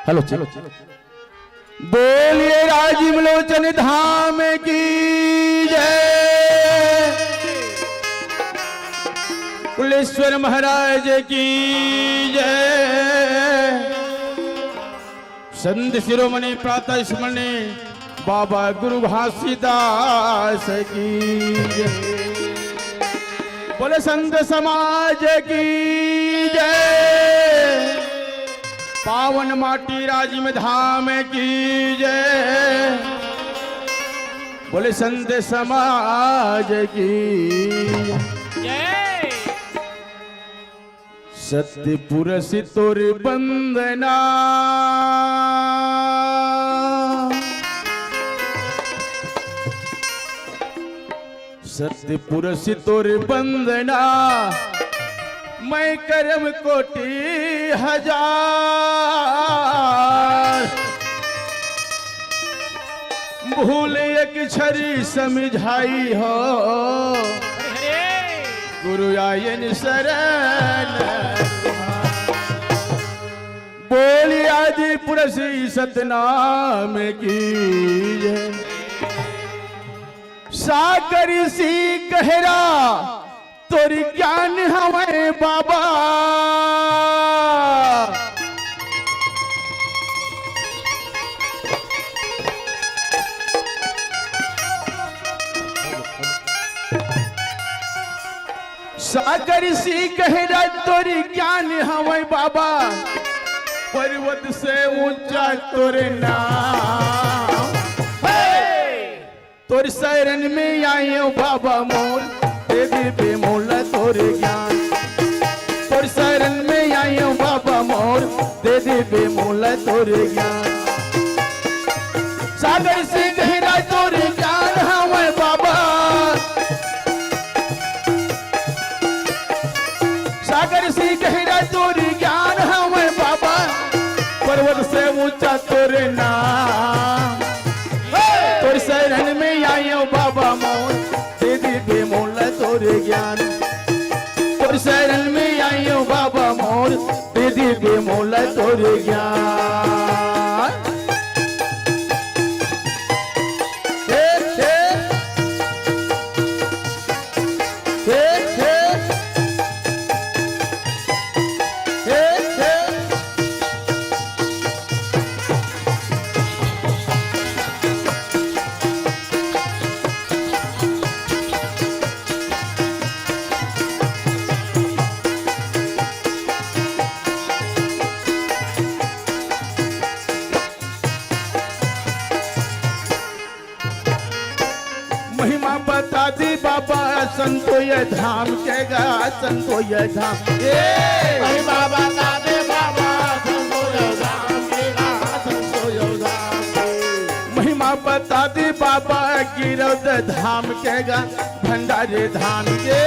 hello चलो बोलिए राजीव लोचन धाम की जय, कुलेश्वर महाराज की जय, संत शिरोमणि प्रातः स्मरणी बाबा गुरु घासीदास की जय, बोले संत समाज की जय, पावन माटी राजीव धाम की जय, बोले संत समाज की जय। सत्यपुर से तोर बंदना, सत्यपुर से तोर बंदना, मैं करम कोटि हजार, भूल एक छरी समझाई हो, गुरु आयन शरण, बोली आदिपुर से सतनाम की जय, सागर सी गहरा तोरी ज्ञान हमें बाबा, सागर सी गहरा तोरी ज्ञान हमें बाबा, पर्वत से ऊंचा तोरे नाम, तोर शरण में आयो बाबा मोर, दे दे बेमोल तोरे ज्ञान, तोर शरण में आयो बाबा मोर, दे दे बेमोल तोरे ज्ञान, सागर से गहरा तोरे ज्ञान हमें बाबा, सागर से गहरा तोरे ज्ञान हमें बाबा, पर्वत से ऊंचा तोरे नाम, तोर शरण में आयो बाबा मोर, दे दे बेमोल तोरे ज्ञान, तोर शरण में आयो बाबा मोर, दे दे बेमोल तोरे ज्ञान। हे हे हे हे हे हे महिमा बता दी बाबा, संतो ये धाम के गा, संतो ये धाम, महिमा बता दे बाबा, संतो ये धाम के गा, संतो ये धाम, महिमा बता दी बाबा, गिरौद धाम के गा, भंडारे धाम के,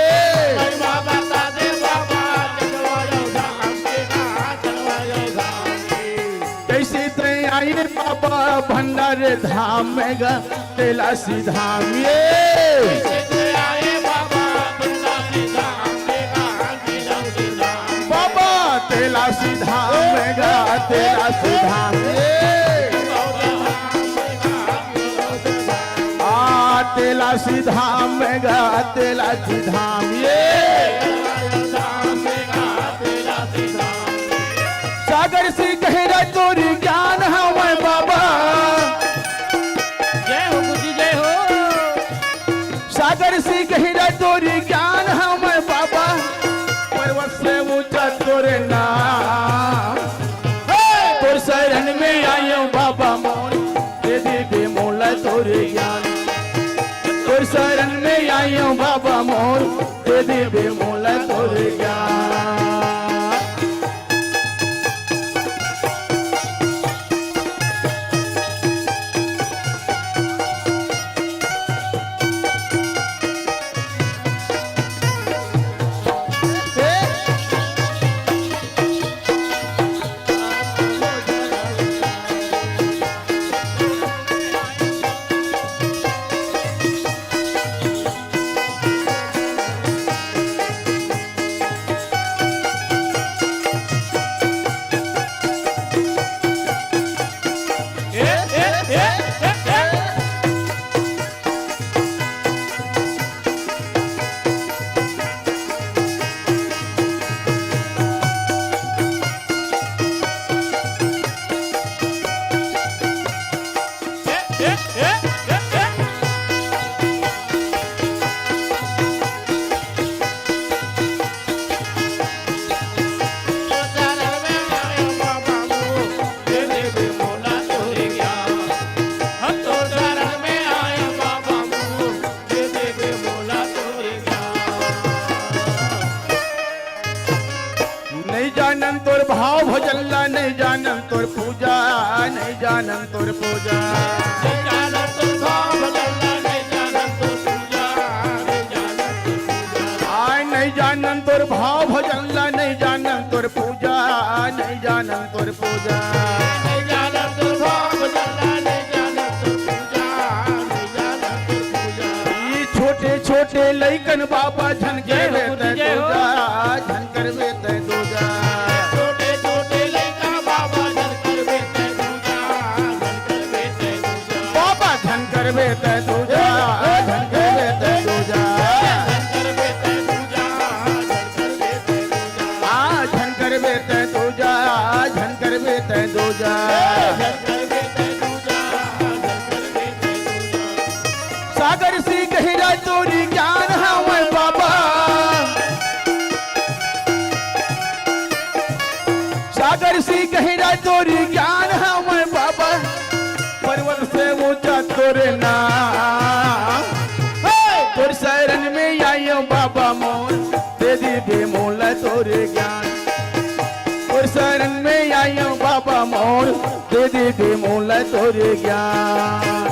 महिमा बता दे बाबा, गिरौद धाम के गा, भंडारे धाम के, कैसे तरह आई बाबा भंडारे धाम में गा, कैलाशी धाम ये, बाबा कैलाशी धाम में गा, कैलाशी धाम ये, कैलाशी धाम में गा, कैलाशी धाम ये, सागर से गहरा तोरी ज्ञान हमें बाबा, जय हो गुरु जय हो, सागर से गहरा तोरी ज्ञान हमें बाबा, पर्वत से ऊंचा तोरे नाम, तोर शरण में आयो बाबा मोर, दे दे बेमोल तोरे ज्ञान, तोर शरण में आयो बाबा मोर, दे दे बेमोल तोरे ज्ञान। भाव भजल्ला नहीं जानन तोर पूजा नहीं जानन तोर पूजा आय नहीं जानन तोर भाव भजल्ला नहीं जानन तोर पूजा नहीं जानन तोर पूजा ई छोटे छोटे लइकन बाबा झनके वेते दूजा झनकर वेते दूजा बाबा झनकर वेते दूजा झनकर वेते दूजा आ झनकर वेते दूजा झनकर वेते दूजा सागर सी गहरा तोरी ज्ञान हवै बाबा सागर सी गहरा तोरी ज्ञान हवै बाबा पर्वत से ऊंचा तोरे नाम तोर शरण में आयो बाबा मोर दे दी बेमोल तोरे ज्ञान तोर शरण में आयो बाबा मोर दे दी बेमोल तोरे ज्ञान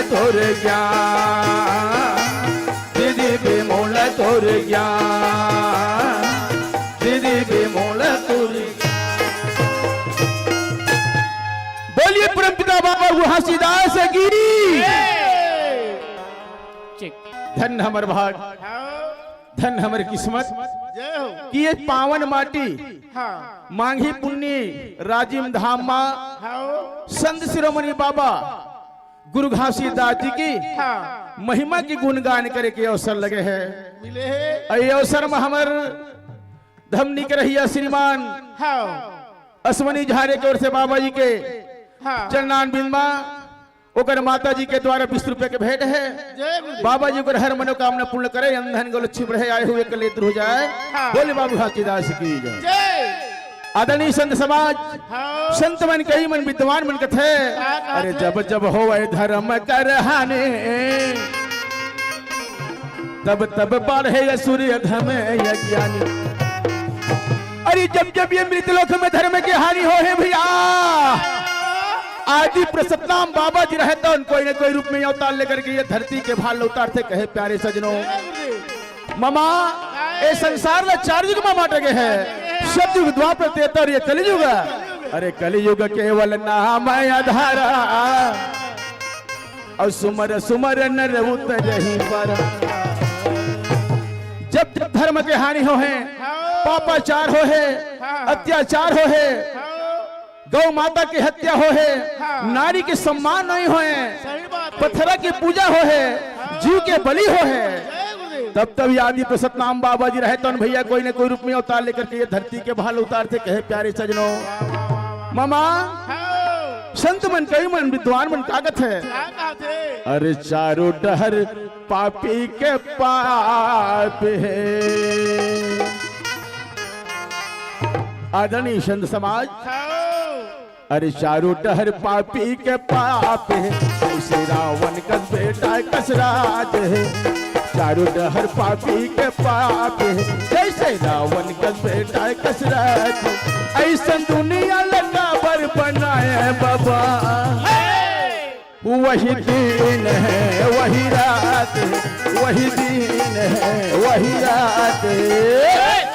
तोर ज्ञान दीदी बेमोल तोर ज्ञान दीदी बेमोल तोर बोलिए परमपिता बाबा गुहासीदास की धन हमर भाग धन हमर किस्मत कि ये पावन माटी मांगी पुण्य राजिम धाम मा संत शिरोमणि बाबा गुरु घासीदास जी की महिमा की गुणगान करे के अवसर लगे है ये अवसर में हमर धमनी के रहिया श्रीमान अश्वनी झारे की ओर से बाबा जी के चरणान बिंदमा ओकर माता जी के द्वारा 20 रुपए के भेंट है बाबा जी को हर मनोकामना पूर्ण करे अंधन गोल अच्छी बढ़े आए हुए कलेत्र हो जाए बोले बाबू घासीदास की जय आदरणीय संत समाज संत मन कही मन विद्वान मन कथे अरे जब जब हो धर्म करहाने तब तब बढ़े सूर्य धम ज्ञानी अरे जब जब ये मृतलोक में धर्म की हानि हो है भैया आदि प्रसन्नाम बाबा जी रहता उन कोई न कोई रूप में अवतार लेकर के ये धरती के भाल उतारते कहे प्यारे सजनों मामा ये संसार में 4 युग मामा टगे है सतयुग द्वापर त्रेता ये कलियुग अरे कलियुग केवल नाम आधारा और सुमर सुमर नर उतरहि पर जब जब धर्म के हानि हो है पापाचार हो है अत्याचार हो है गौ माता की हत्या हो है नारी के सम्मान नहीं हो है पत्थरा की पूजा हो है जीव के बलि हो है तब तब आदि प्रसन्नाम बाबा जी रहे तो भैया कोई न कोई रूप में अवतार लेकर के ये धरती के भाल उतारते कहे प्यारे सजनों मामा संत मन कई मन विद्वान मन कागत है अरे चारों डहर पापी के पाप है आदरणीय संत समाज अरे चारों डहर पापी के पाप है उसे रावण का बेटा कसराज है चारों डहर पापी के पाप है जैसे रावण का बेटा कसराज ऐसा दुनिया लगा बर बनाए बाबा वही दिन है वही रात है वही दिन है वही रात है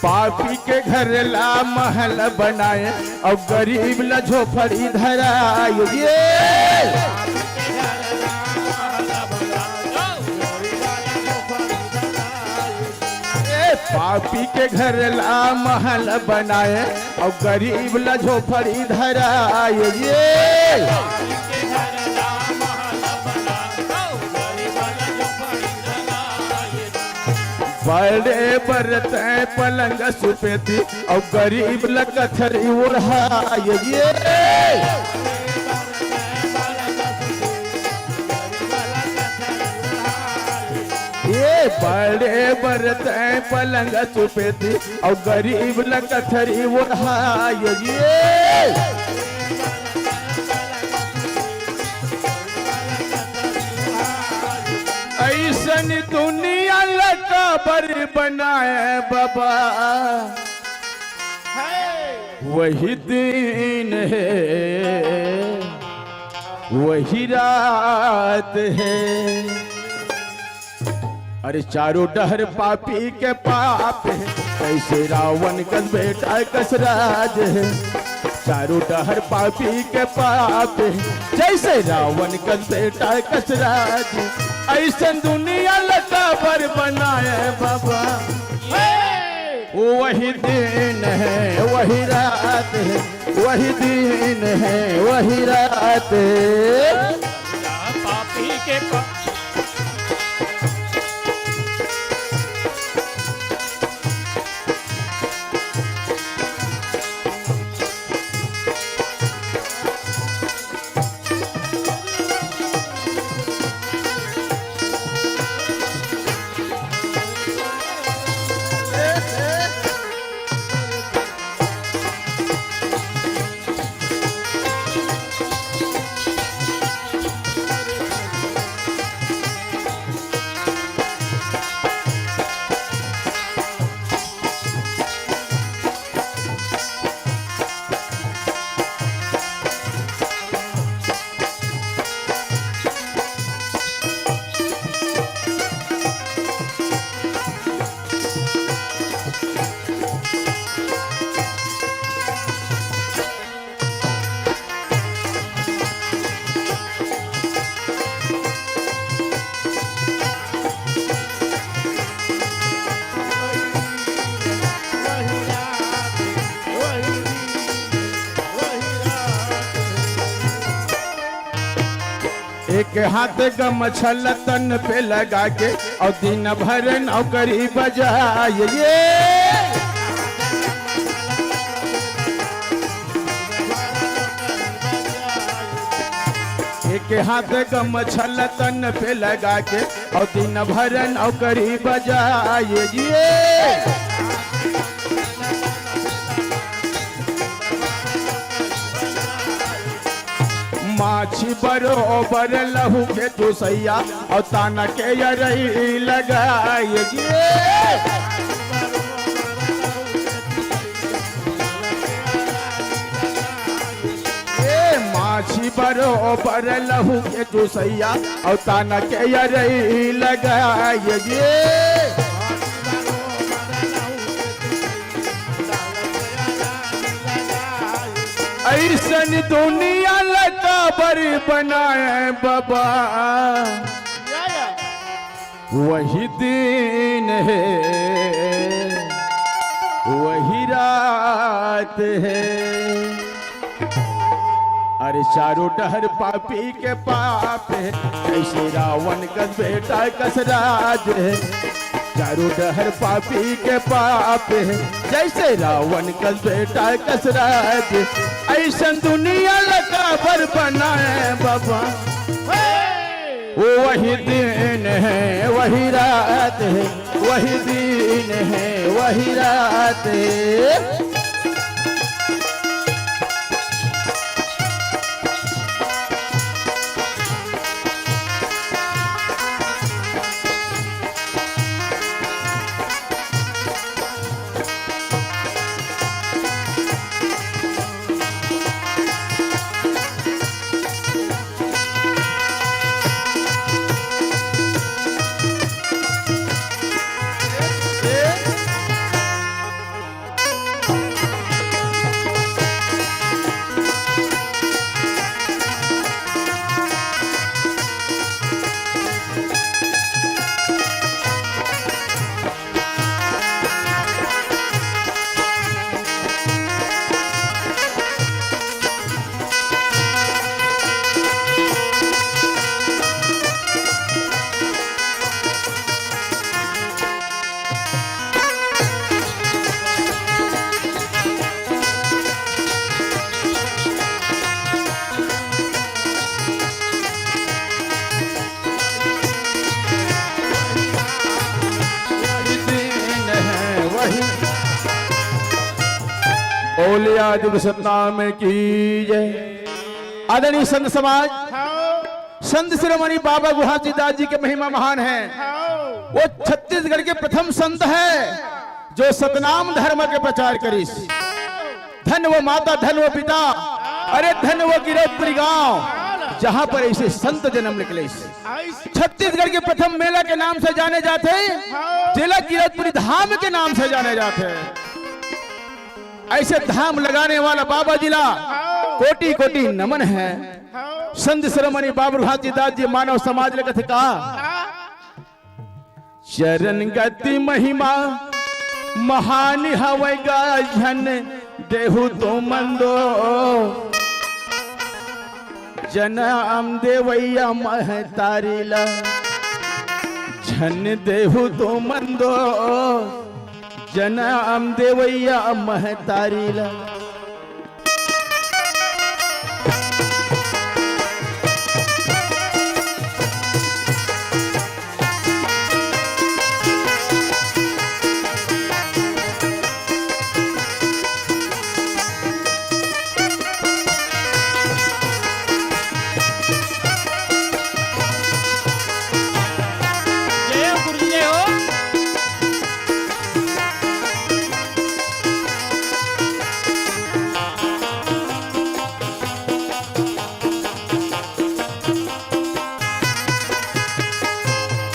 पापी के घर ला महल बनाए और गरीब ला झोपड़ी धराए। ये पापी के घर ला महल बनाए और गरीब ला झोपड़ी धराए। ये बड़े बरते पलंग सुपेती और गरीब ला कथरी उड़ाए। ये बड़े बरते पलंग सुपेती और गरीब ला कथरी उड़ाए। ये ऐसन दुनिया लटा बर बनाए बाबा, वही दिन है वही रात है। अरे चारों डहर पापी के पाप है, कैसे रावण कस बेटा कसराज है। चारों डहर पापी के पाप है, जैसे रावण कस बेटा कसराज। ऐसन दुनिया लटा पर बनाए बाबा, वही दिन है वही रात है, वही दिन है वही रात है। पापी के एक हाथ गमछल तन पे लगा के और दिन भर नौकरी बजाए। ये एक हाथ गमछल तन पे लगा के और दिन भर नौकरी बजाए। ये माछी बरोबर लहू के चूसैया और ताना के यरई लगाए। ये माछी बरोबर लहू के चूसैया और ताना के यरई लगाए। ये ऐसन दुनिया लटा बर बनाए बाबा, वही दिन है वही रात है। अरे चारों डहर पापी के पाप है, कैसे रावण का बेटा कसराज है। चारों डहर पापी के पाप है, जैसे रावण का बेटा कसराज। ऐसन दुनिया लगा पर बनाए बाबा, वही दिन है वही रात है, वही दिन है वही रात है। नहीं। बोले आदि सतनाम की जय। आदरणीय संत समाज, संत शिरोमणि बाबा गुहाजी दास जी के महिमा महान है। वो छत्तीसगढ़ के प्रथम संत है जो सतनाम धर्म के प्रचार करिस। धन वो माता, धन वो पिता, अरे धन वो गिरफ्तारी गांव जहां पर ऐसे संत जन्म निकले। छत्तीसगढ़ के प्रथम मेला के नाम से जाने जाते, जिला गिरफ्तारी धाम के नाम से जाने जाते। ऐसे धाम लगाने वाला बाबा जिला कोटि कोटि नमन है। संत शिरोमणि बाबा गुहाजी दास जी मानव समाज ले कथे का चरण गति महिमा महान हवै गा झन देहु तो मंदो जनम देवैया महतारीला झन देहु तो मंदो जनम देवैया महतारीला।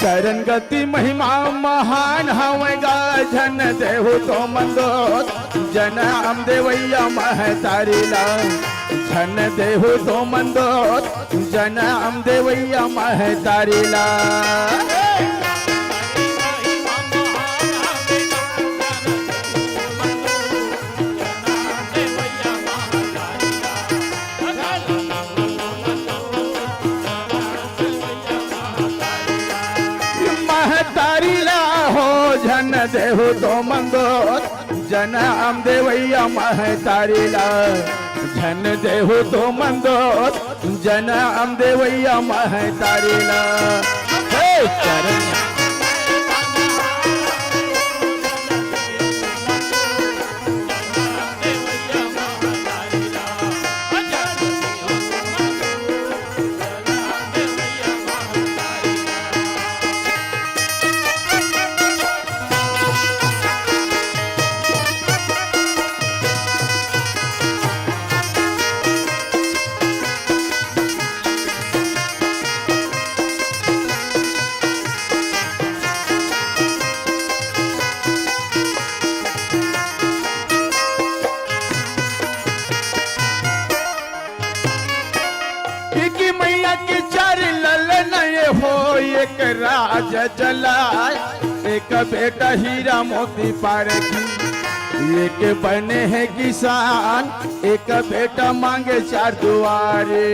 चरण गति महिमा महान हवै गा झन देहु तो मंदो जनम देवैया महतारीला झन देहु तो मंदो जनम देवैया महतारीला। झन देहु तो मंदो जनम देवैया महतारीला झन देहु तो मंदो जनम देवैया महतारीला। एक राज जलाय एक बेटा हीरा मोती पारखी, एक बने हैं किसान एक बेटा मांगे चार दुआरे।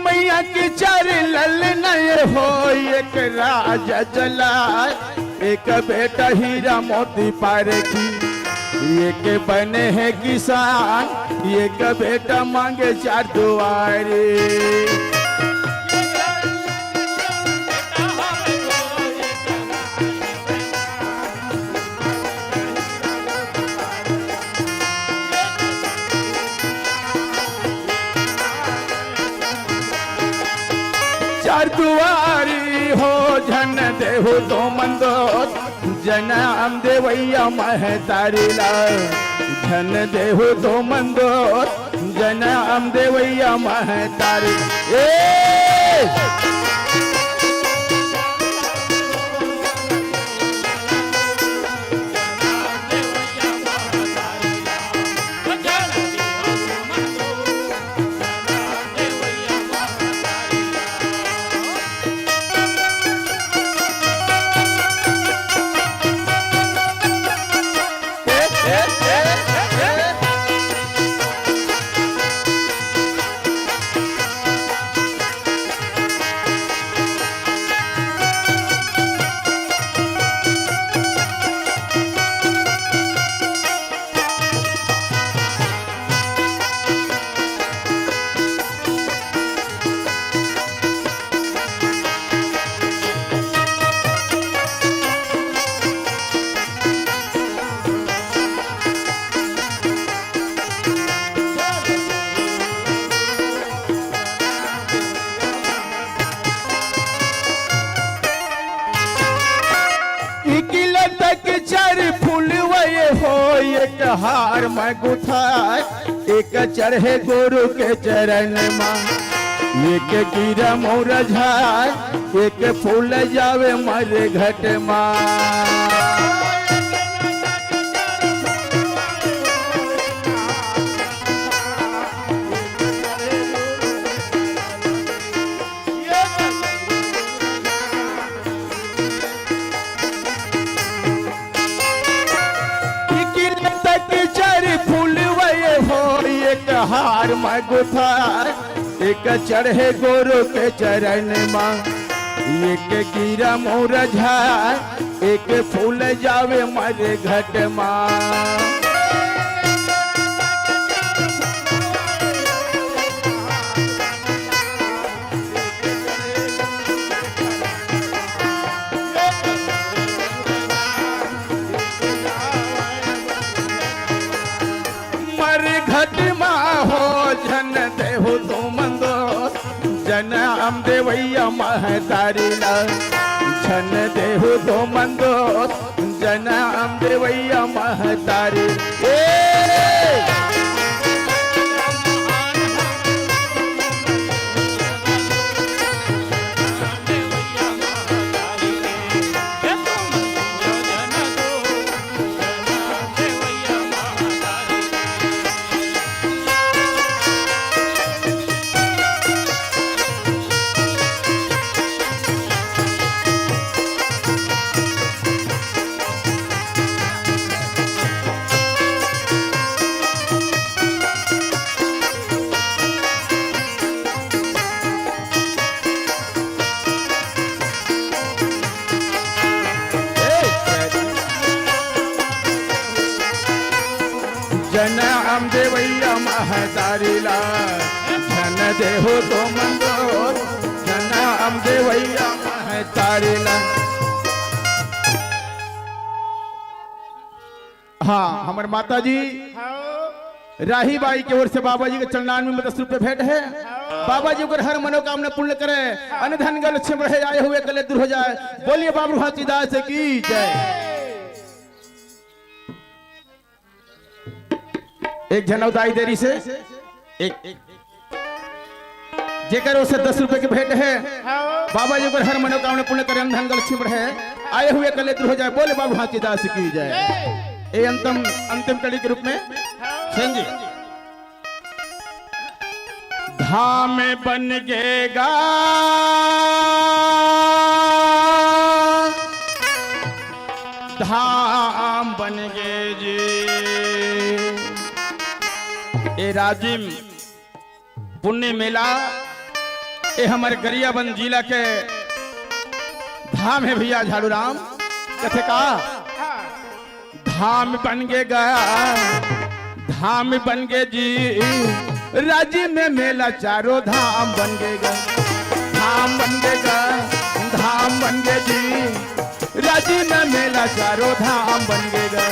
मैया की चार ललन हो एक राज जलाय एक बेटा हीरा मोती पारखी, एक बने हैं किसान एक बेटा मांगे चार दुआरे। चार दुआरी हो झन देहु तो मंदो जनम देवैया महतारीला झन देहु तो मंदो जनम देवैया महतारी। हार मैं गुथाय एक चढ़े गुरु के चरण माँ एक कीरा मुरझाय एक फूल जावे मर घट माँ एक हार मैं गुथाय एक चढ़े गुरु के चरण माँ एक कीरा मुरझाय एक फूल जावे मर घट माँ जन देहु तो मंदो जन हम देवैया महतारीला जन देहु तो मंदो जन हम देवैया महतारी जन हम देवैया महतारीला जन देहो तो मंदो जन हम देवैया महतारीला। हाँ हमारे माता जी राही बाई की ओर से बाबा जी के चरणान में 10 रुपए भेंट है। बाबा जी को हर मनोकामना पूर्ण करे, अन्न धन का लक्ष्य बढ़े, आए हुए कले दूर हो जाए। बोलिए बाबू हाथीदास की जय। एक जनौदाई देरी से एक जेकर उसे 10 रुपए की भेंट है। बाबा जी को हर मनोकामना पूर्ण करे, अन्न धन का लक्ष्य बढ़े, आए हुए कले दूर हो जाए। बोले बाबू हाथीदास की जय। ये अंतिम कड़ी के रूप में सेन जी धाम बन गेगा धाम बन गे जी। ए राजिम पुण्य मेला ये हमारे गरियाबंद जिला के धाम है भैया झाड़ू राम कथे का धाम बन गेगा धाम बन गे जी। राजी में मेला चारों धाम बन गेगा धाम बन गेगा धाम बन गे जी। राजी में मेला चारों धाम बन गेगा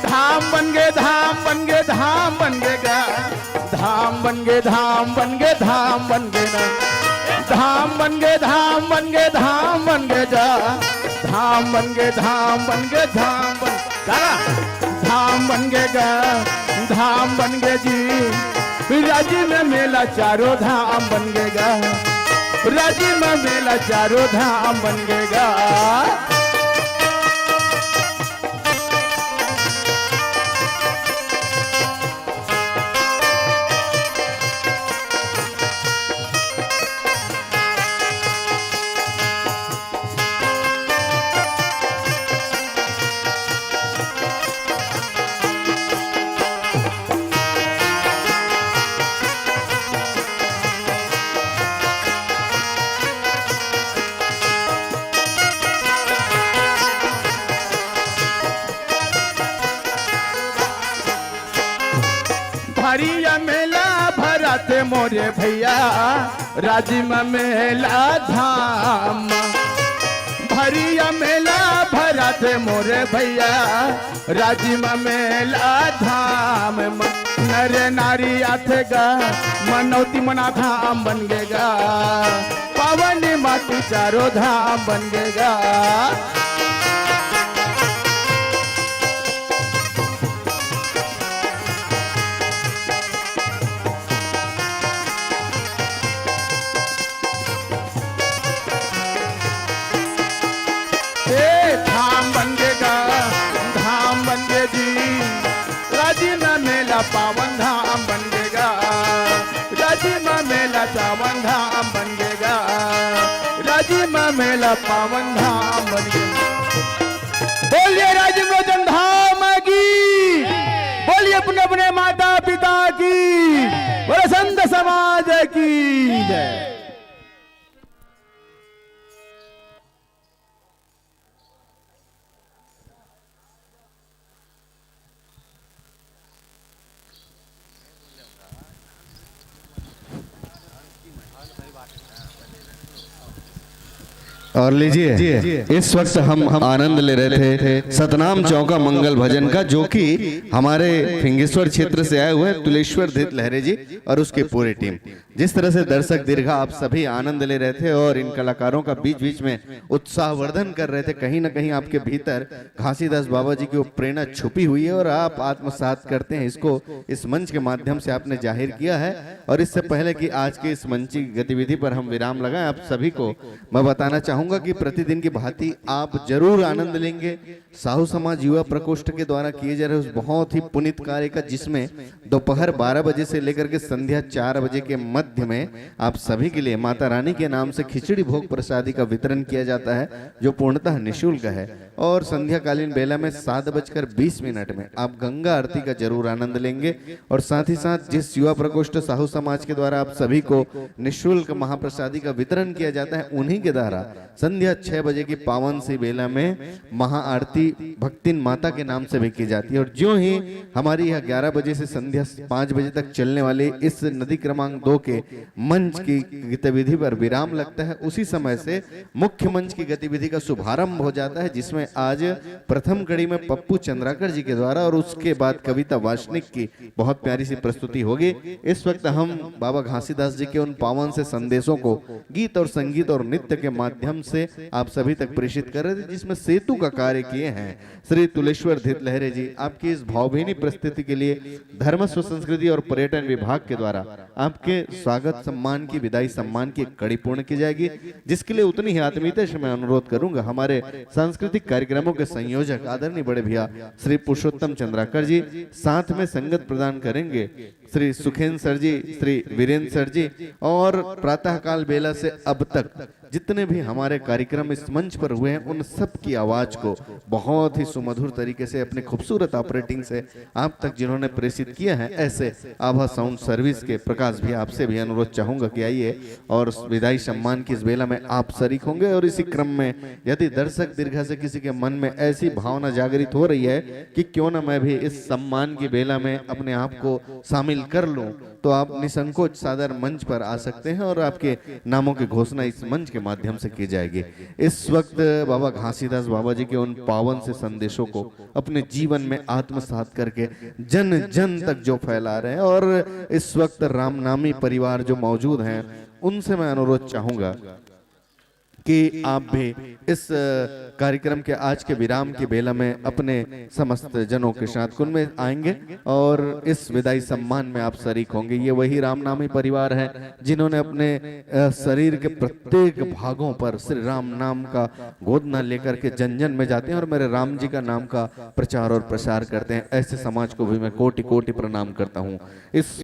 धाम बन गे धाम बन गे धाम बन गेगा धाम बन गे धाम बन गे धाम बन गे ना धाम बन गे धाम बन गे धाम बन गे जा धाम बन गे धाम बन गे धाम बन धाम बन गेगा धाम बन गे जी। राजी में मेला चारों धाम बन गेगा राजी में मेला चारों धाम बन गेगा। भरिया मेला भराते मोरे भैया राजी में मेला धाम भरिया मेला भराते मोरे भैया राजी में मेला धाम। नर नारी आथेगा मनौती मना धाम बन गेगा पावन माटी चारों धाम बन गेगा। काजी माँ मेला पावन धाम बनी। बोलिए राजीव लोचन धाम की, बोलिए अपने अपने माता पिता की, बोले संत समाज की जय। और लीजिए इस वक्त हम आनंद ले रहे थे सतनाम चौका मंगल भजन का, जो कि हमारे फिंगेश्वर क्षेत्र से आए हुए हैं तुलेश्वर धित लहरे जी और उसकी पूरी टीम। जिस तरह से दर्शक दीर्घा आप सभी आनंद ले रहे थे और इन कलाकारों का बीच बीच में उत्साहवर्धन कर रहे थे, कहीं ना कहीं आपके भीतर घासीदास बाबा जी की वो प्रेरणा छुपी हुई है और आप आत्मसात करते हैं इसको, इस मंच के माध्यम से आपने जाहिर किया है। और इससे पहले कि आज के इस मंची गतिविधि पर हम विराम लगाएं, आप सभी को मैं बताना चाहूंगा कि प्रतिदिन की भांति आप जरूर आनंद लेंगे साहू समाज युवा प्रकोष्ठ के द्वारा किए जा रहे उस बहुत ही पुनीत कार्य का, जिसमें दोपहर 12 बजे से लेकर के संध्या 4 बजे के मध्य में आप सभी के लिए माता रानी के नाम से खिचड़ी भोग प्रसादी का वितरण किया जाता है, जो पूर्णतः निःशुल्क है। और संध्या कालीन बेला में 7:20 में आप गंगा आरती का जरूर आनंद लेंगे। और साथ ही साथ जिस युवा प्रकोष्ठ साहू समाज के द्वारा आप सभी को निःशुल्क महाप्रसादी का वितरण किया जाता है, उन्हीं के द्वारा संध्या 6 बजे की पावन सी बेला में महाआरती भक्तिन माता के नाम से भी की जाती है। और जो ही हमारी यह 11 बजे से संध्या 5 बजे तक चलने वाले इस नदी क्रमांक 2 के मंच की गतिविधि पर विराम लगता है, उसी समय से मुख्य मंच की गतिविधि का शुभारंभ हो जाता है, जिसमें आज प्रथम कड़ी में पप्पू चंद्राकर जी के द्वारा और उसके बाद कविता वासनिक की बहुत प्यारी सी प्रस्तुति होगी। इस वक्त हम बाबा घासीदास जी के उन पावन से संदेशों को गीत और संगीत और नृत्य के माध्यम से आप सभी तक प्रेषित कर रहे थे, जिसमें सेतु का कार्य किए हैं श्री तुलेश्वर धित लहरे जी। आपकी इस भावभीनी प्रस्तुति के लिए धर्म स्व संस्कृति और पर्यटन विभाग के द्वारा आपके स्वागत सम्मान की विदाई सम्मान की कड़ी पूर्ण की जाएगी, जिसके लिए उतनी ही आत्मीयता से मैं अनुरोध करूंगा हमारे सांस्कृतिक कार्यक्रमों के संयोजक आदरणीय बड़े भैया श्री पुरुषोत्तम चंद्राकर जी, साथ में संगत प्रदान करेंगे श्री सुखेंद्र सर जी, श्री वीरेंद्र सर जी। और प्रातःकाल बेला से अब तक जितने भी हमारे कार्यक्रम इस मंच पर हुए हैं, उन सब की आवाज को बहुत ही सुमधुर तरीके से अपने खूबसूरत ऑपरेटिंग से आप तक जिन्होंने प्रेषित किया है, ऐसे आभा साउंड सर्विस के प्रकाश भी आपसे भी अनुरोध चाहूंगा कि आइए और विदाई सम्मान की इस बेला में आप शरीक होंगे। और इसी क्रम में यदि दर्शक दीर्घा से किसी के मन में ऐसी भावना जागृत हो रही है कि क्यों ना मैं भी इस सम्मान की बेला में अपने आप को शामिल कर लूं, तो आप निसंकोच सादर मंच पर आ सकते हैं और आपके नामों की घोषणा इस मंच के माध्यम से की जाएगी। इस वक्त बाबा घासीदास बाबा जी के उन पावन से संदेशों को अपने जीवन में आत्मसात करके जन जन तक जो फैला रहे हैं, और इस वक्त रामनामी परिवार जो मौजूद हैं, उनसे मैं अनुरोध चाहूंगा कि आप भी इस कार्यक्रम के आज के विराम की बेला में अपने समस्त जनों के साथ कुल में आएंगे और इस विदाई सम्मान में आप शरीक होंगे। ये वही रामनामी परिवार है जिन्होंने अपने शरीर के प्रत्येक भागों पर श्री राम नाम का गोदना लेकर के जन जन में जाते हैं और मेरे राम जी का नाम का प्रचार और प्रसार करते हैं। ऐसे समाज को भी मैं कोटि कोटि प्रणाम करता हूँ। इस